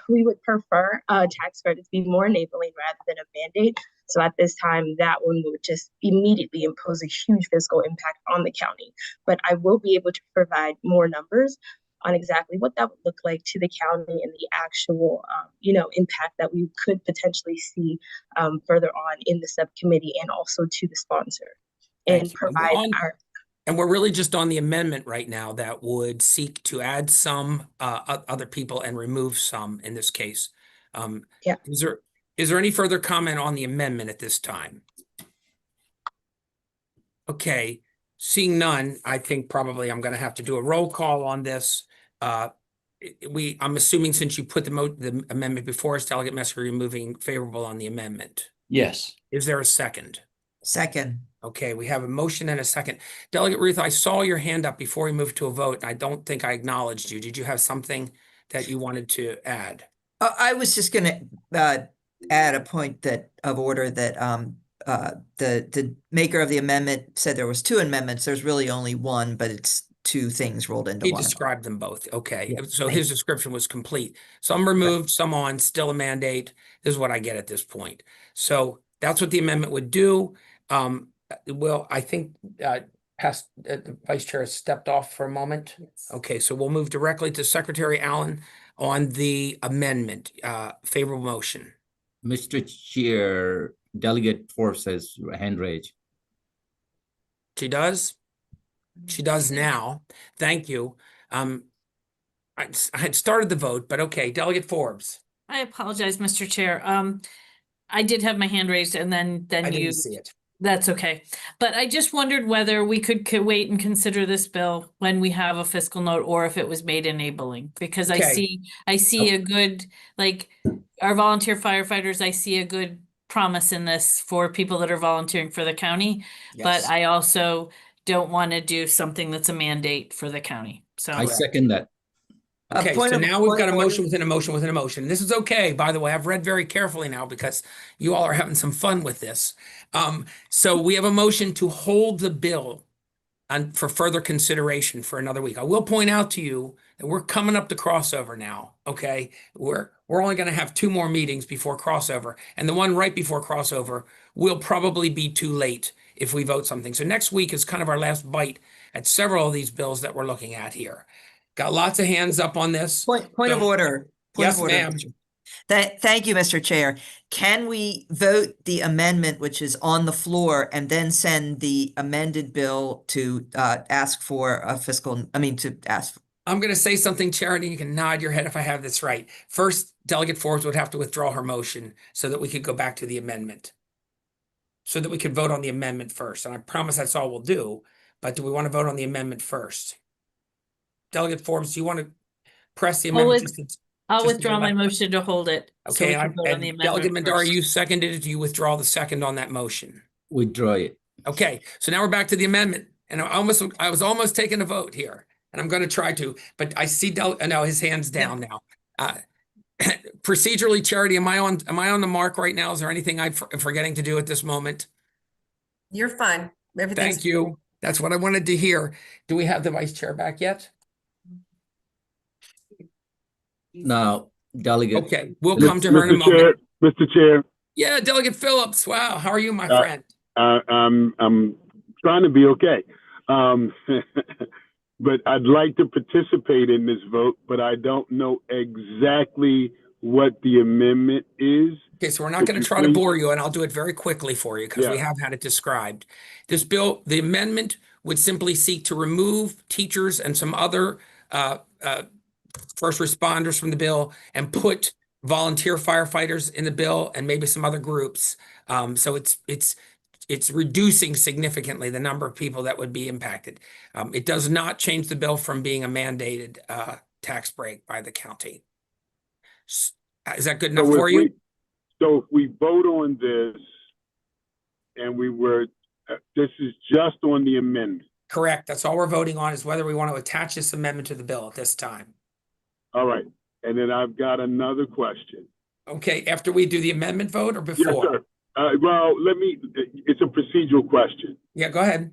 would prefer tax credits be more enabling rather than a mandate. So at this time, that one would just immediately impose a huge fiscal impact on the county. But I will be able to provide more numbers on exactly what that would look like to the county and the actual, impact that we could potentially see further on in the subcommittee and also to the sponsor. And provide And we're really just on the amendment right now that would seek to add some other people and remove some in this case. Yeah. Is there any further comment on the amendment at this time? Okay, seeing none, I think probably I'm going to have to do a roll call on this. I'm assuming since you put the amendment before us, Delegate Metzger, you're moving favorable on the amendment. Yes. Is there a second? Second. Okay, we have a motion and a second. Delegate Ruth, I saw your hand up before we moved to a vote, and I don't think I acknowledged you. Did you have something that you wanted to add? I was just going to add a point of order that the maker of the amendment said there was 2 amendments. There's really only one, but it's 2 things rolled into He one. described them both. Okay, Yeah, so his description was complete. Some removed, some on, still a mandate. This is what I get at this point. So that's what the amendment would do. Well, I think the Vice Chair has stepped off for a moment. Yes. Okay, so we'll move directly to Secretary Allen on the amendment. Favorable motion. Mr. Chair, Delegate Forbes has hand raised. She does? She does now. Thank you. I had started the vote, but okay, Delegate Forbes. I apologize, Mr. Chair. I did have my hand raised and then I you didn't see it. That's okay. But I just wondered whether we could wait and consider this bill when we have a fiscal note or if it was made enabling, because Okay. I see a good, like our volunteer firefighters, I see a good promise in this for people that are volunteering for the county. But Yes. I also don't want to do something that's a mandate for the county. So I second that. Okay, Point so of- now we've point got a of order. motion within a motion within a motion. This is okay, by the way. I've read very carefully now because you all are having some fun with this. So we have a motion to hold the bill for further consideration for another week. I will point out to you that we're coming up to crossover now. Okay, we're only going to have 2 more meetings before crossover, and the one right before crossover will probably be too late if we vote something. So next week is kind of our last bite at several of these bills that we're looking at here. Got lots of hands up on this. Point of So- order. Point Yes, of order, ma'am. Mr. Thank you, Mr. Chair. Can we vote the amendment which is on the floor and then send the amended bill to ask for a to ask? I'm going to say something, Charity. You can nod your head if I have this right. First, Delegate Forbes would have to withdraw her motion so that we could go back to the amendment. So that we could vote on the amendment first. And I promise that's all we'll do. But do we want to vote on the amendment first? Delegate Forbes, do you want to press the amendment? I'll just to withdraw go my back? motion to hold it. So we Okay, can vote on the and Delegate amendment Mandari, first. you seconded it. Do you withdraw the second on that motion? Withdraw it. Okay, so now we're back to the amendment. And I was almost taking a vote here. And I'm going to try to, but I see no, his hand's down now. Procedurally, Charity, am I on the mark right now? Is there anything I'm forgetting to do at this moment? You're fine. Everything's Thank you. That's what I wanted to hear. Do we have the vice chair back yet? Now, Delegate. Okay, we'll come to her in a moment. Mr. Chair. Yeah, Delegate Phillips. Wow, how are you, my friend? I'm trying to be okay. But I'd like to participate in this vote, but I don't know exactly what the amendment is. Okay, so we're not going to try to bore you, and I'll do it very quickly for you because we have had it described. This bill, the amendment would simply seek to remove teachers and some other first responders from the bill and put volunteer firefighters in the bill and maybe some other groups. So it's reducing significantly the number of people that would be impacted. It does not change the bill from being a mandated tax break by the county. Is that good enough for you? So if we vote on this and this is just on the amendment. Correct. That's all we're voting on is whether we want to attach this amendment to the bill at this time. All right. And then I've got another question. Okay. After we do the amendment vote or before? Yes, sir. Well, it's a procedural question. Yeah, go ahead.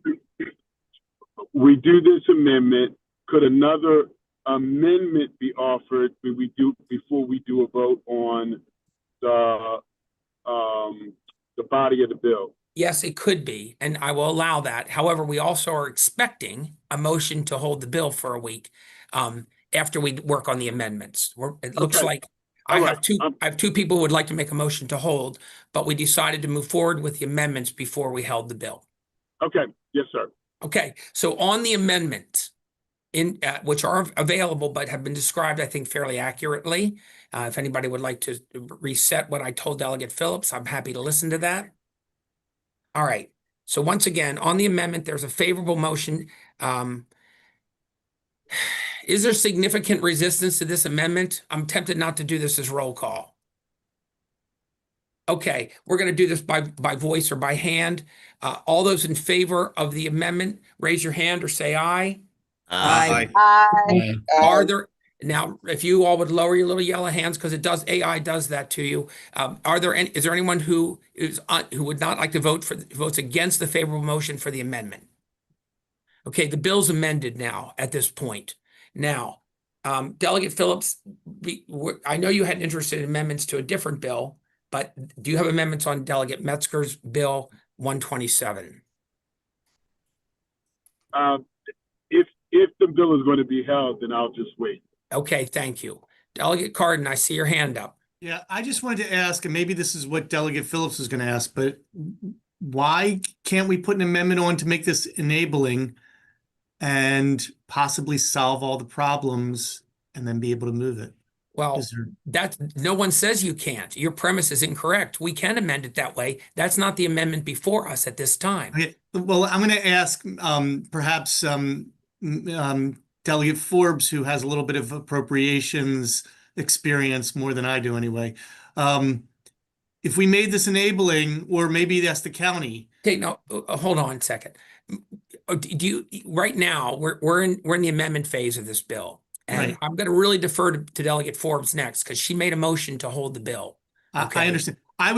We do this amendment. Could another amendment be offered before we do a vote on the body of the bill? Yes, it could be, and I will allow that. However, we also are expecting a motion to hold the bill for a week after we work on the amendments. It looks like I have two people who would like to make a motion to hold, but we decided to move forward with the amendments before we held the bill. Okay. Yes, sir. Okay. So on the amendments, which are available but have been described, I think, fairly accurately. If anybody would like to reset what I told Delegate Phillips, I'm happy to listen to that. All right. So once again, on the amendment, there's a favorable motion. Is there significant resistance to this amendment? I'm tempted not to do this as roll call. Okay, we're going to do this by voice or by hand. All those in favor of the amendment, raise your hand or say aye. Aye. Aye. Are there now? If you all would lower your little yellow hands, because AI does that to you. Is there anyone who would not like to votes against the favorable motion for the amendment? Okay, the bill's amended now at this point. Now, Delegate Phillips, I know you had an interest in amendments to a different bill, but do you have amendments on Delegate Metzger's bill 127? If the bill is going to be held, then I'll just wait. Okay, thank you. Delegate Cardin, I see your hand up. Yeah, I just wanted to ask, and maybe this is what Delegate Phillips is going to ask, but why can't we put an amendment on to make this enabling and possibly solve all the problems and then be able to move it? Well, no one says you can't. Your premise is incorrect. We can amend it that way. That's not the amendment before us at this time. Okay. Well, I'm going to ask perhaps Delegate Forbes, who has a little bit of appropriations experience more than I do anyway. If we made this enabling, or maybe that's the county. Okay, no, hold on a second. Right now, we're in the amendment phase of this bill. And Right. I'm going to really defer to Delegate Forbes next because she made a motion to hold the bill. I understand. I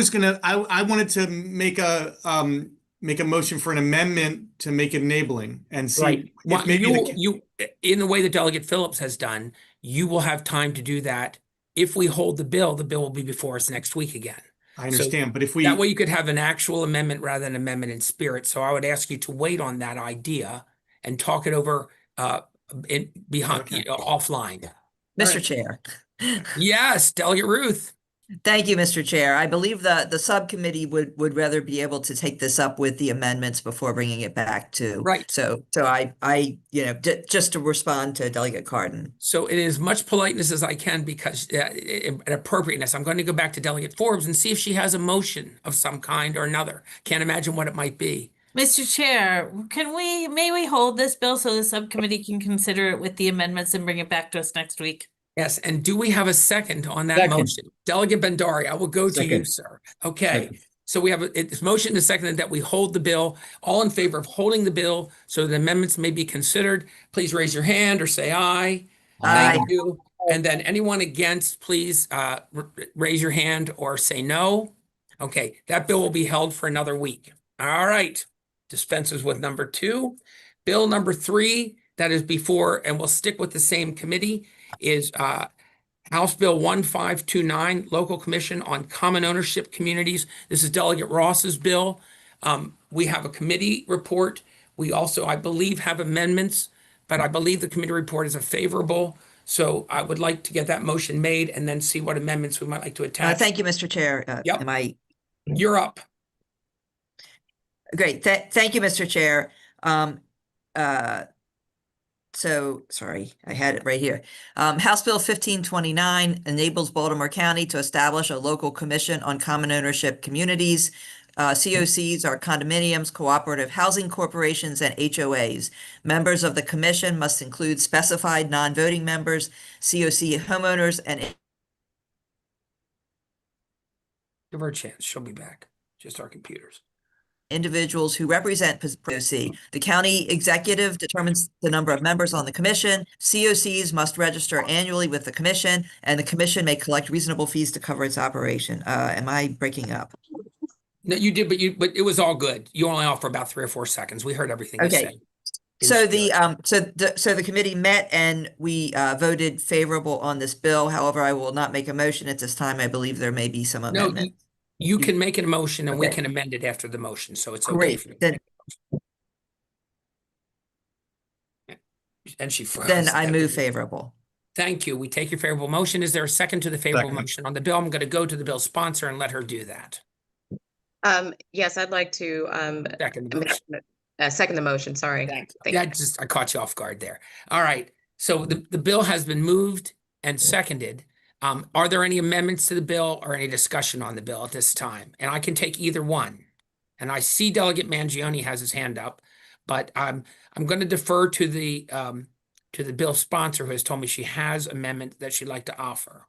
wanted to make a motion for an amendment to make it enabling and see Right. Well, if maybe you, in the way that Delegate Phillips has done, you will have time to do that. If we hold the bill will be before us next week again. I understand, but if That way we, you could have an actual amendment rather than amendment in spirit. So I would ask you to wait on that idea and talk it over behind Okay. offline. Mr. right. Chair. Yes, Delegate Ruth. Thank you, Mr. Chair. I believe the subcommittee would rather be able to take this up with the amendments before bringing it back to. Right. So I just to respond to Delegate Cardin. So it is much politeness as I can because and appropriateness. I'm going to go back to Delegate Forbes and see if she has a motion of some kind or another. Can't imagine what it might be. Mr. Chair, may we hold this bill so the subcommittee can consider it with the amendments and bring it back to us next week? Yes, and do we have a second on that Second. motion? Delegate Bendari, I will go to you, Second. sir. Okay, Second. so we have it's motion to second that we hold the bill. All in favor of holding the bill so the amendments may be considered, please raise your hand or say aye. Aye. Thank you. And then anyone against, please raise your hand or say no. Okay, that bill will be held for another week. All right, dispenses with number 2. Bill number 3, that is before, and we'll stick with the same committee, is House Bill 1529, Local Commission on Common Ownership Communities. This is Delegate Ross's bill. We have a committee report. We also, I believe, have amendments, but I believe the committee report is a favorable. So I would like to get that motion made and then see what amendments we might like to attach. Thank you, Mr. Chair. Yep. You're up. Great. Thank you, Mr. Chair. So, sorry, I had it right here. House Bill 1529 enables Baltimore County to establish a local commission on common ownership communities. COCs are condominiums, cooperative housing corporations, and HOAs. Members of the commission must include specified non-voting members, COC homeowners, and Give her a chance. She'll be back. Just our computers. individuals who represent COC. The county executive determines the number of members on the commission. COCs must register annually with the commission, and the commission may collect reasonable fees to cover its operation. Am I breaking up? No, you did, but it was all good. You only off for about 3 or 4 seconds. We heard everything you Okay. said. So the committee met and we voted favorable on this bill. However, I will not make a motion at this time. I believe there may be some No, amendment. you can make an motion and we Okay. can amend it after the motion. So it's okay. Great. For you. Then And she froze. then I move favorable. Thank you. We take your favorable motion. Is there a second to the favorable Second. motion on the bill? I'm going to go to the bill sponsor and let her do that. Yes, I'd like to Second the motion. second the motion. Sorry. Thank you. Thank Yeah, you. I caught you off guard there. All right. So the bill has been moved and seconded. Are there any amendments to the bill or any discussion on the bill at this time? And I can take either one. And I see Delegate Mangione has his hand up, but I'm going to defer to the bill sponsor who has told me she has amendment that she'd like to offer.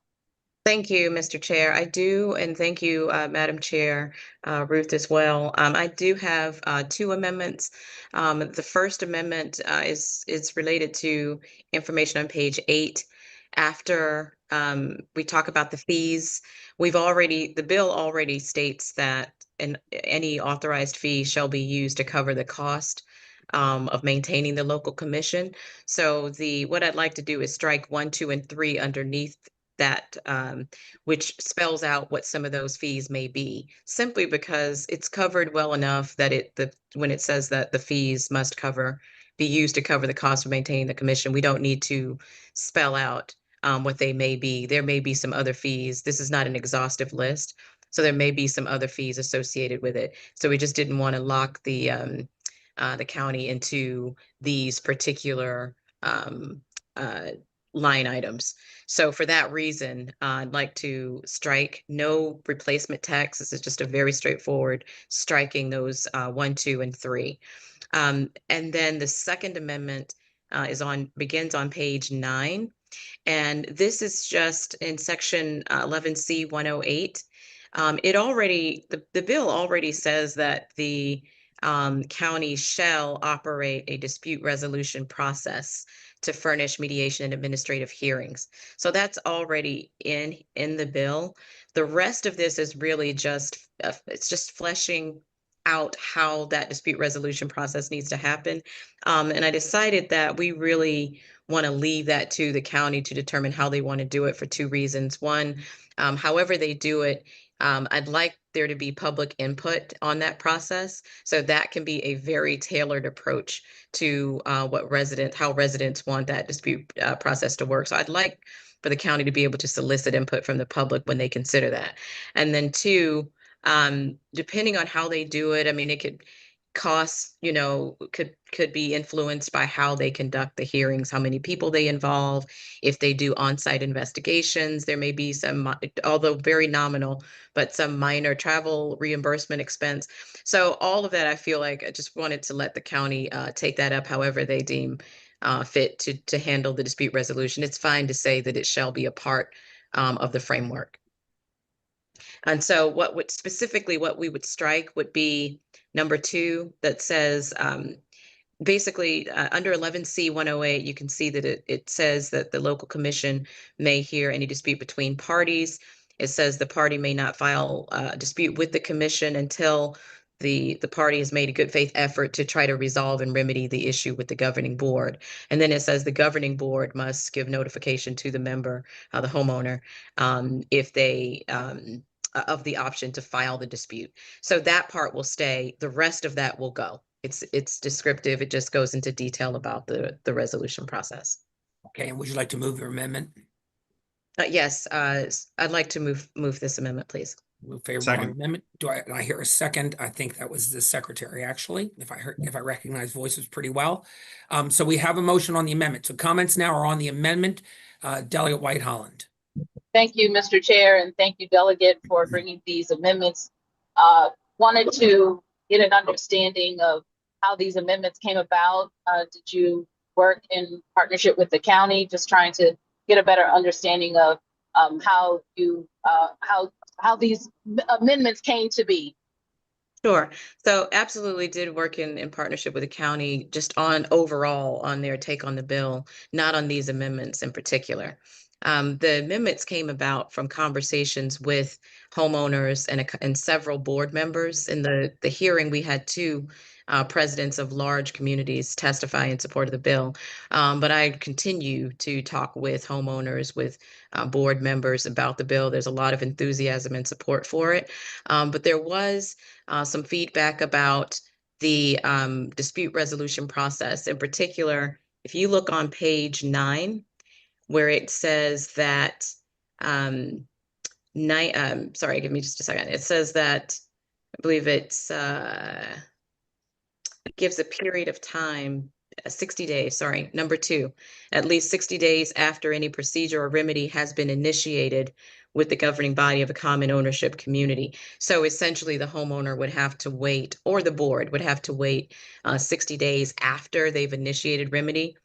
Thank you, Mr. Chair. I do, and thank you, Madam Chair, Ruth, as well. I do have 2 amendments. The first amendment is related to information on page 8. After we talk about the fees, the bill already states that any authorized fee shall be used to cover the cost of maintaining the local commission. So what I'd like to do is strike 1, 2, and 3 underneath that, which spells out what some of those fees may be, simply because it's covered well enough that when it says that the fees must be used to cover the cost of maintaining the commission, we don't need to spell out what they may be. There may be some other fees. This is not an exhaustive list, so there may be some other fees associated with it. So we just didn't want to lock the county into these particular line items. So for that reason, I'd like to strike no replacement tax. This is just a very straightforward striking those 1, 2, and 3. And then the second amendment begins on page 9. And this is just in section 11C 108. The bill already says that the county shall operate a dispute resolution process to furnish mediation and administrative hearings. So that's already in the bill. The rest of this is really just it's just fleshing out how that dispute resolution process needs to happen. And I decided that we really want to leave that to the county to determine how they want to do it for two reasons. One, however they do it, I'd like there to be public input on that process. So that can be a very tailored approach to how residents want that dispute process to work. So I'd like for the county to be able to solicit input from the public when they consider that. And then two, depending on how they do it, I mean, it could costs, could be influenced by how they conduct the hearings, how many people they involve. If they do on-site investigations, there may be some, although very nominal, but some minor travel reimbursement expense. So all of that, I feel like I just wanted to let the county take that up however they deem fit to handle the dispute resolution. It's fine to say that it shall be a part of the framework. And so what we would strike would be number 2 that says, basically under 11C 108, you can see that it says that the local commission may hear any dispute between parties. It says the party may not file a dispute with the commission until the party has made a good faith effort to try to resolve and remedy the issue with the governing board. And then it says the governing board must give notification to the member, the homeowner, if they of the option to file the dispute. So that part will stay. The rest of that will go. It's descriptive. It just goes into detail about the resolution process. Okay, and would you like to move your amendment? Yes, I'd like to move this amendment, please. Move favorable on the amendment. Do I hear a second? I think that was the secretary, actually, if I recognize voices pretty well. So we have a motion on the amendment. So comments now are on the amendment. Delegate White Holland. Thank you, Mr. Chair, and thank you, Delegate, for bringing these amendments. Wanted to get an understanding of how these amendments came about. Did you work in partnership with the county, just trying to get a better understanding of how these amendments came to be? Sure. So absolutely did work in partnership with the county just on overall on their take on the bill, not on these amendments in particular. The amendments came about from conversations with homeowners and several board members. In the hearing, we had 2 presidents of large communities testify in support of the bill. But I continue to talk with homeowners, with board members about the bill. There's a lot of enthusiasm and support for it. But there was some feedback about the dispute resolution process. In particular, if you look on page 9, where it says that, sorry, give me just a second. It says that, I believe it's, gives a period of time, 60 days, sorry, number 2, at least 60 days after any procedure or remedy has been initiated with the governing body of a common ownership community. So essentially the homeowner would have to wait, or the board would have to wait 60 days after they've initiated remedy.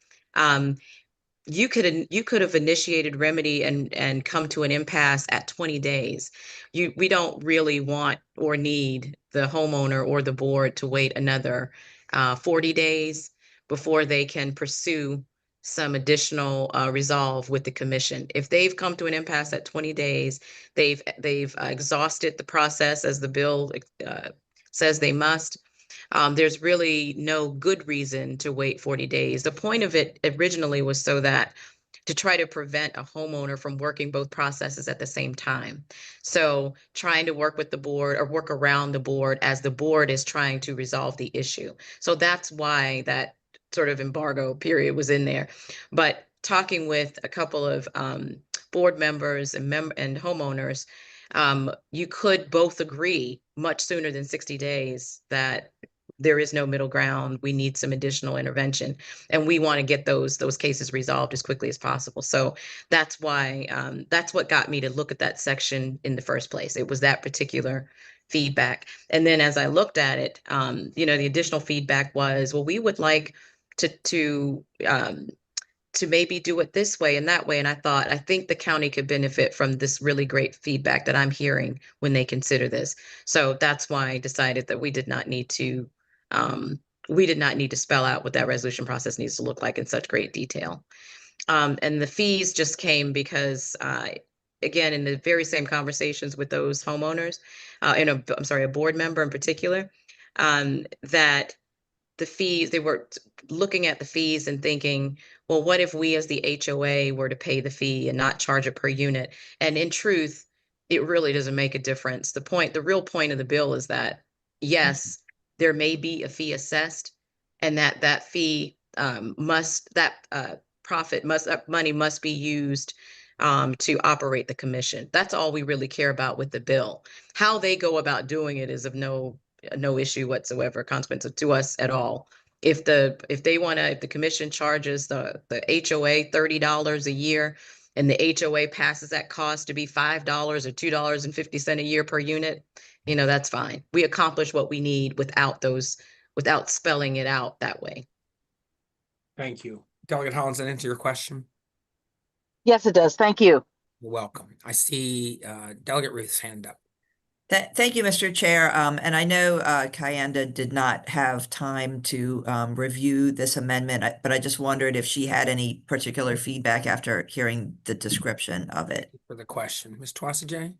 You could have initiated remedy and come to an impasse at 20 days. We don't really want or need the homeowner or the board to wait another 40 days before they can pursue some additional resolve with the commission. If they've come to an impasse at 20 days, they've exhausted the process as the bill says they must. There's really no good reason to wait 40 days. The point of it originally was so that to try to prevent a homeowner from working both processes at the same time. So trying to work with the board or work around the board as the board is trying to resolve the issue. So that's why that sort of embargo period was in there. But talking with a couple of board members and homeowners, you could both agree much sooner than 60 days that there is no middle ground. We need some additional intervention, and we want to get those cases resolved as quickly as possible. So that's why that's what got me to look at that section in the first place. It was that particular feedback. And then as I looked at it, the additional feedback was, well, we would like to maybe do it this way and that way. And I think the county could benefit from this really great feedback that I'm hearing when they consider this. So that's why I decided that we did not need to we did not need to spell out what that resolution process needs to look like in such great detail. And the fees just came because, again, in the very same conversations with those homeowners, I'm sorry, a board member in particular, that the fees, they were looking at the fees and thinking, well, what if we as the HOA were to pay the fee and not charge it per unit? And in truth, it really doesn't make a difference. The real point of the bill is that, yes, there may be a fee assessed, and that fee money must be used to operate the commission. That's all we really care about with the bill. How they go about doing it is of no issue whatsoever, consequence to us at all. If the commission charges the HOA $30 a year, and the HOA passes that cost to be $5 or $2.50 a year per unit, that's fine. We accomplish what we need without spelling it out that way. Thank you. Delegate Hollins, that answer your question? Yes, it does. Thank you. You're welcome. I see Delegate Ruth's hand up. Thank you, Mr. Chair. And I know Kayanda did not have time to review this amendment, but I just wondered if she had any particular feedback after hearing the description of it. For the question, Ms. Twasajay?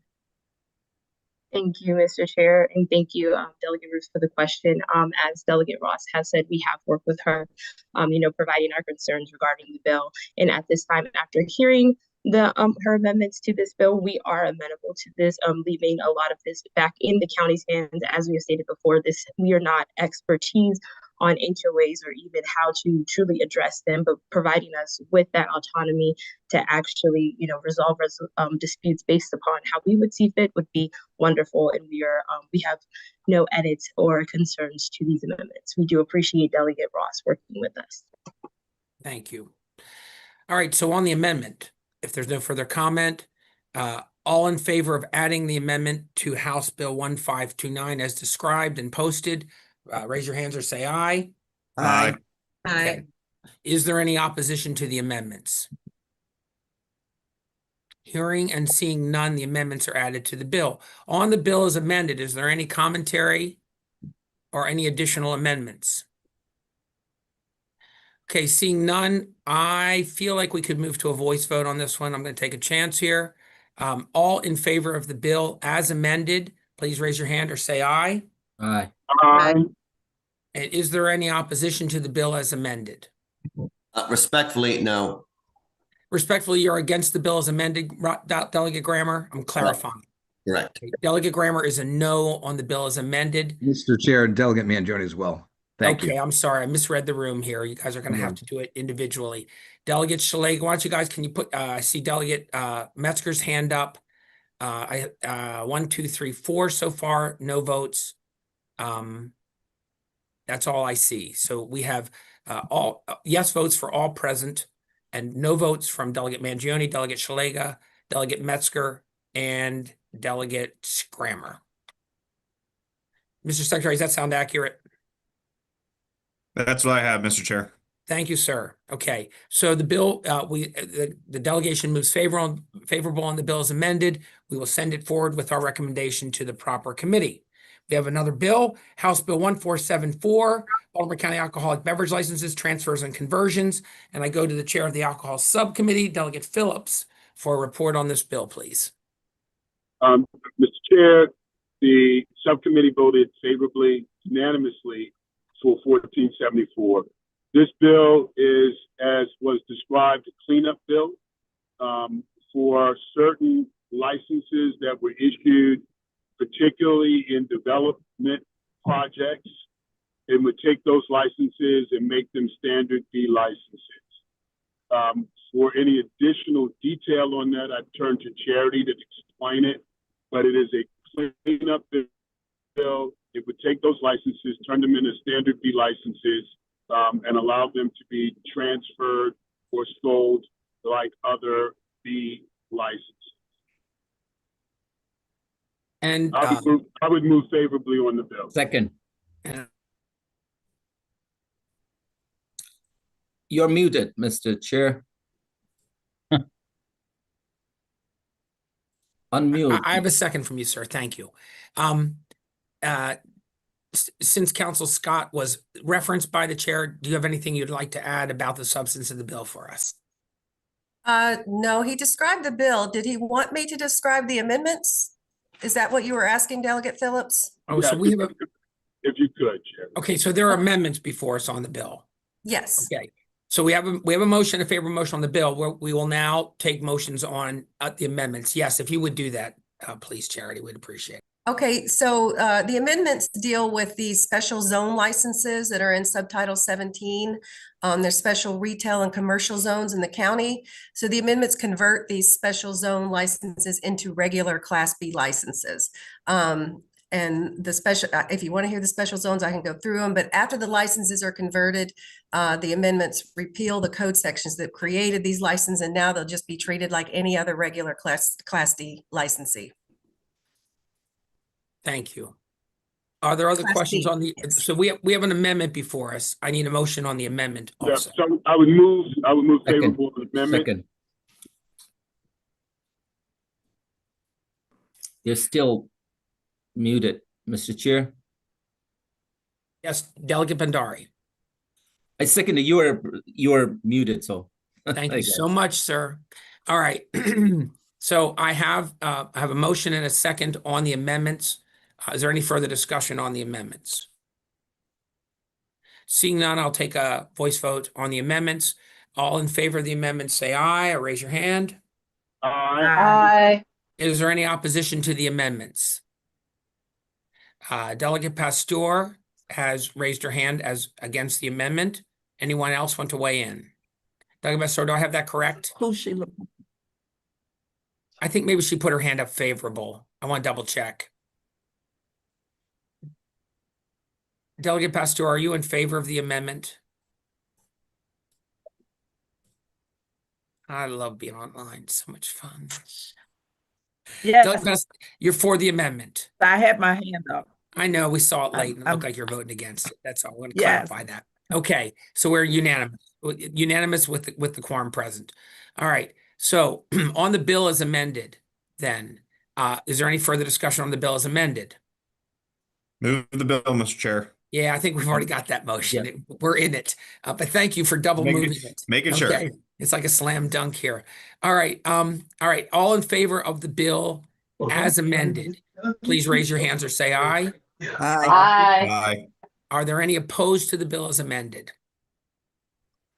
Thank you, Mr. Chair, and thank you, Delegate Ruth, for the question. As Delegate Ross has said, we have worked with her, providing our concerns regarding the bill. And at this time, after hearing her amendments to this bill, we are amenable to this, leaving a lot of this back in the county's hands. As we have stated before, we are not expertise on HOAs or even how to truly address them, but providing us with that autonomy to actually, resolve disputes based upon how we would see fit would be wonderful. And we have no edits or concerns to these amendments. We do appreciate Delegate Ross working with us. Thank you. All right, so on the amendment, if there's no further comment, all in favor of adding the amendment to House Bill 1529 as described and posted, raise your hands or say aye. Aye. Okay. Is there any opposition to the amendments? Hearing and seeing none, the amendments are added to the bill. On the bill as amended, is there any commentary or any additional amendments? Okay, seeing none, I feel like we could move to a voice vote on this one. I'm going to take a chance here. All in favor of the bill as amended, please raise your hand or say aye. Aye. Aye. And is there any opposition to the bill as amended? Respectfully, no. Respectfully, you're against the bill as amended, Delegate Grammer? I'm clarifying. Correct. Delegate Grammer is a no on the bill as amended. Mr. Chair, Delegate Mangione as well. Thank you. Okay, I'm sorry. I misread the room here. You guys are going to have to do it individually. Delegate Shalega, why don't you guys, can you put, I see Delegate Metzger's hand up. 1, 2, 3, 4 so far, no votes. That's all I see. So we have all yes votes for all present and no votes from Delegate Mangione, Delegate Shalega, Delegate Metzger, and Delegate Grammer. Mr. Secretary, does that sound accurate? That's what I have, Mr. Chair. Thank you, sir. Okay, so the bill, the delegation moves favorable on the bill as amended. We will send it forward with our recommendation to the proper committee. We have another bill, House Bill 1474, Baltimore County Alcoholic Beverage Licenses, Transfers and Conversions. And I go to the chair of the Alcohol Subcommittee, Delegate Phillips, for a report on this bill, please. Mr. Chair, the subcommittee voted favorably, unanimously for 1474. This bill is, as was described, a cleanup bill for certain licenses that were issued, particularly in development projects. It would take those licenses and make them standard B licenses. For any additional detail on that, I'd turn to Charity to explain it, but it is a cleanup bill. It would take those licenses, turn them into standard B licenses, and allow them to be transferred or sold like other B licenses. And I would move favorably on the bill. Second. You're muted, Mr. Chair. Unmute. I have a second from you, sir. Thank you. Delegate Phillips, please. Unmute. Thank you, Mr. Chair. Delegate Since Council Scott was referenced by the chair, do you have anything you'd like to add about the substance of the bill for us? No, he described the bill. Did he want me to describe the amendments? Is that what you were asking, Delegate Phillips? Oh, so we have a, If you could, Chair. okay, so there are amendments before us on the bill. Yes. Okay, so we have a motion, a favorable motion on the bill. We will now take motions on the amendments. Yes, if you would do that, please, Charity, we'd appreciate it. Okay, so the amendments deal with these special zone licenses that are in subtitle 17. There's special retail and commercial zones in the county. So the amendments convert these special zone licenses into regular Class B licenses. And the special, if you want to hear the special zones, I can go through them. But after the licenses are converted, the amendments repeal the code sections that created these licenses, and now they'll just be treated like any other regular Class D licensee. Thank you. Are there other Class questions B, on the, yes. so we have an amendment before us. I need a motion on the amendment Yeah, also. so I would move Second. favorable on the amendment. Second. You're still muted, Mr. Chair. Yes, Delegate Bandari. I second that you are muted, so. Thank I you so guess. much, sir. All right. So I have a motion and a second on the amendments. Is there any further discussion on the amendments? Seeing none, I'll take a voice vote on the amendments. All in favor of the amendments, say aye or raise your hand. Aye. Is there any opposition to the amendments? Delegate Pasteur has raised her hand as against the amendment. Anyone else want to weigh in? Delegate Pasteur, do I have that correct? Who's she looking? I think maybe she put her hand up favorable. I want to double check. Delegate Pasteur, are you in favor of the amendment? I love being online. So much fun. Yes, Delegate Pasteur, you're for the amendment. I had my hand up. I know we saw it late and it I'm- looked like you're voting against it. That's all. I want to Yes. clarify that. Okay, so we're unanimous with the quorum present. All right. So on the bill as amended, then is there any further discussion on the bill as amended? Move the bill, Mr. Chair. Yeah, I think we've already got that motion. We're in it. But thank you for double moving it. Making sure. Okay, it's like a slam dunk here. All right. All in favor of the bill as amended, please raise your hands or say aye. Aye. Aye. Are there any opposed to the bill as amended?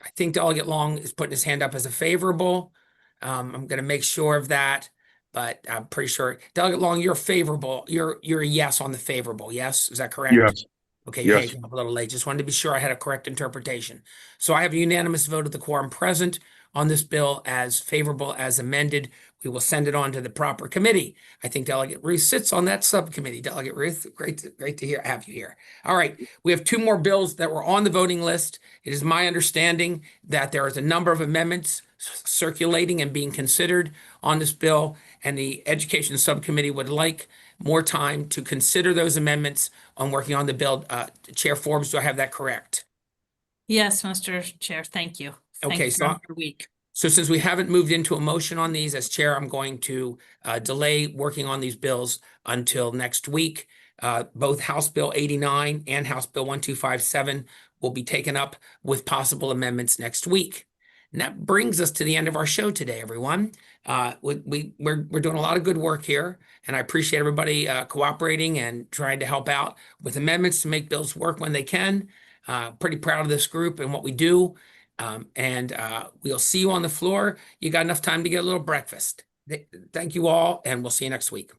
I think Delegate Long is putting his hand up as a favorable. I'm going to make sure of that, but I'm pretty sure. Delegate Long, you're favorable. You're a yes on the favorable. Yes, is that correct? Yes. Okay, your Yes. hand came up a little late. Just wanted to be sure I had a correct interpretation. So I have a unanimous vote of the quorum present on this bill as favorable as amended. We will send it on to the proper committee. I think Delegate Ruth sits on that subcommittee. Delegate Ruth, great to have you here. All right, we have two more bills that were on the voting list. It is my understanding that there is a number of amendments circulating and being considered on this bill, and the Education Subcommittee would like more time to consider those amendments on working on the bill. Chair Forbes, do I have that correct? Yes, Mr. Chair, thank you. Thank Okay, you so for another week. So since we haven't moved into a motion on these, as chair, I'm going to delay working on these bills until next week. Both House Bill 89 and House Bill 1257 will be taken up with possible amendments next week. And that brings us to the end of our show today, everyone. We're doing a lot of good work here, and I appreciate everybody cooperating and trying to help out with amendments to make bills work when they can. Pretty proud of this group and what we do. We'll see you on the floor. You got enough time to get a little breakfast. Thank you all, and we'll see you next week.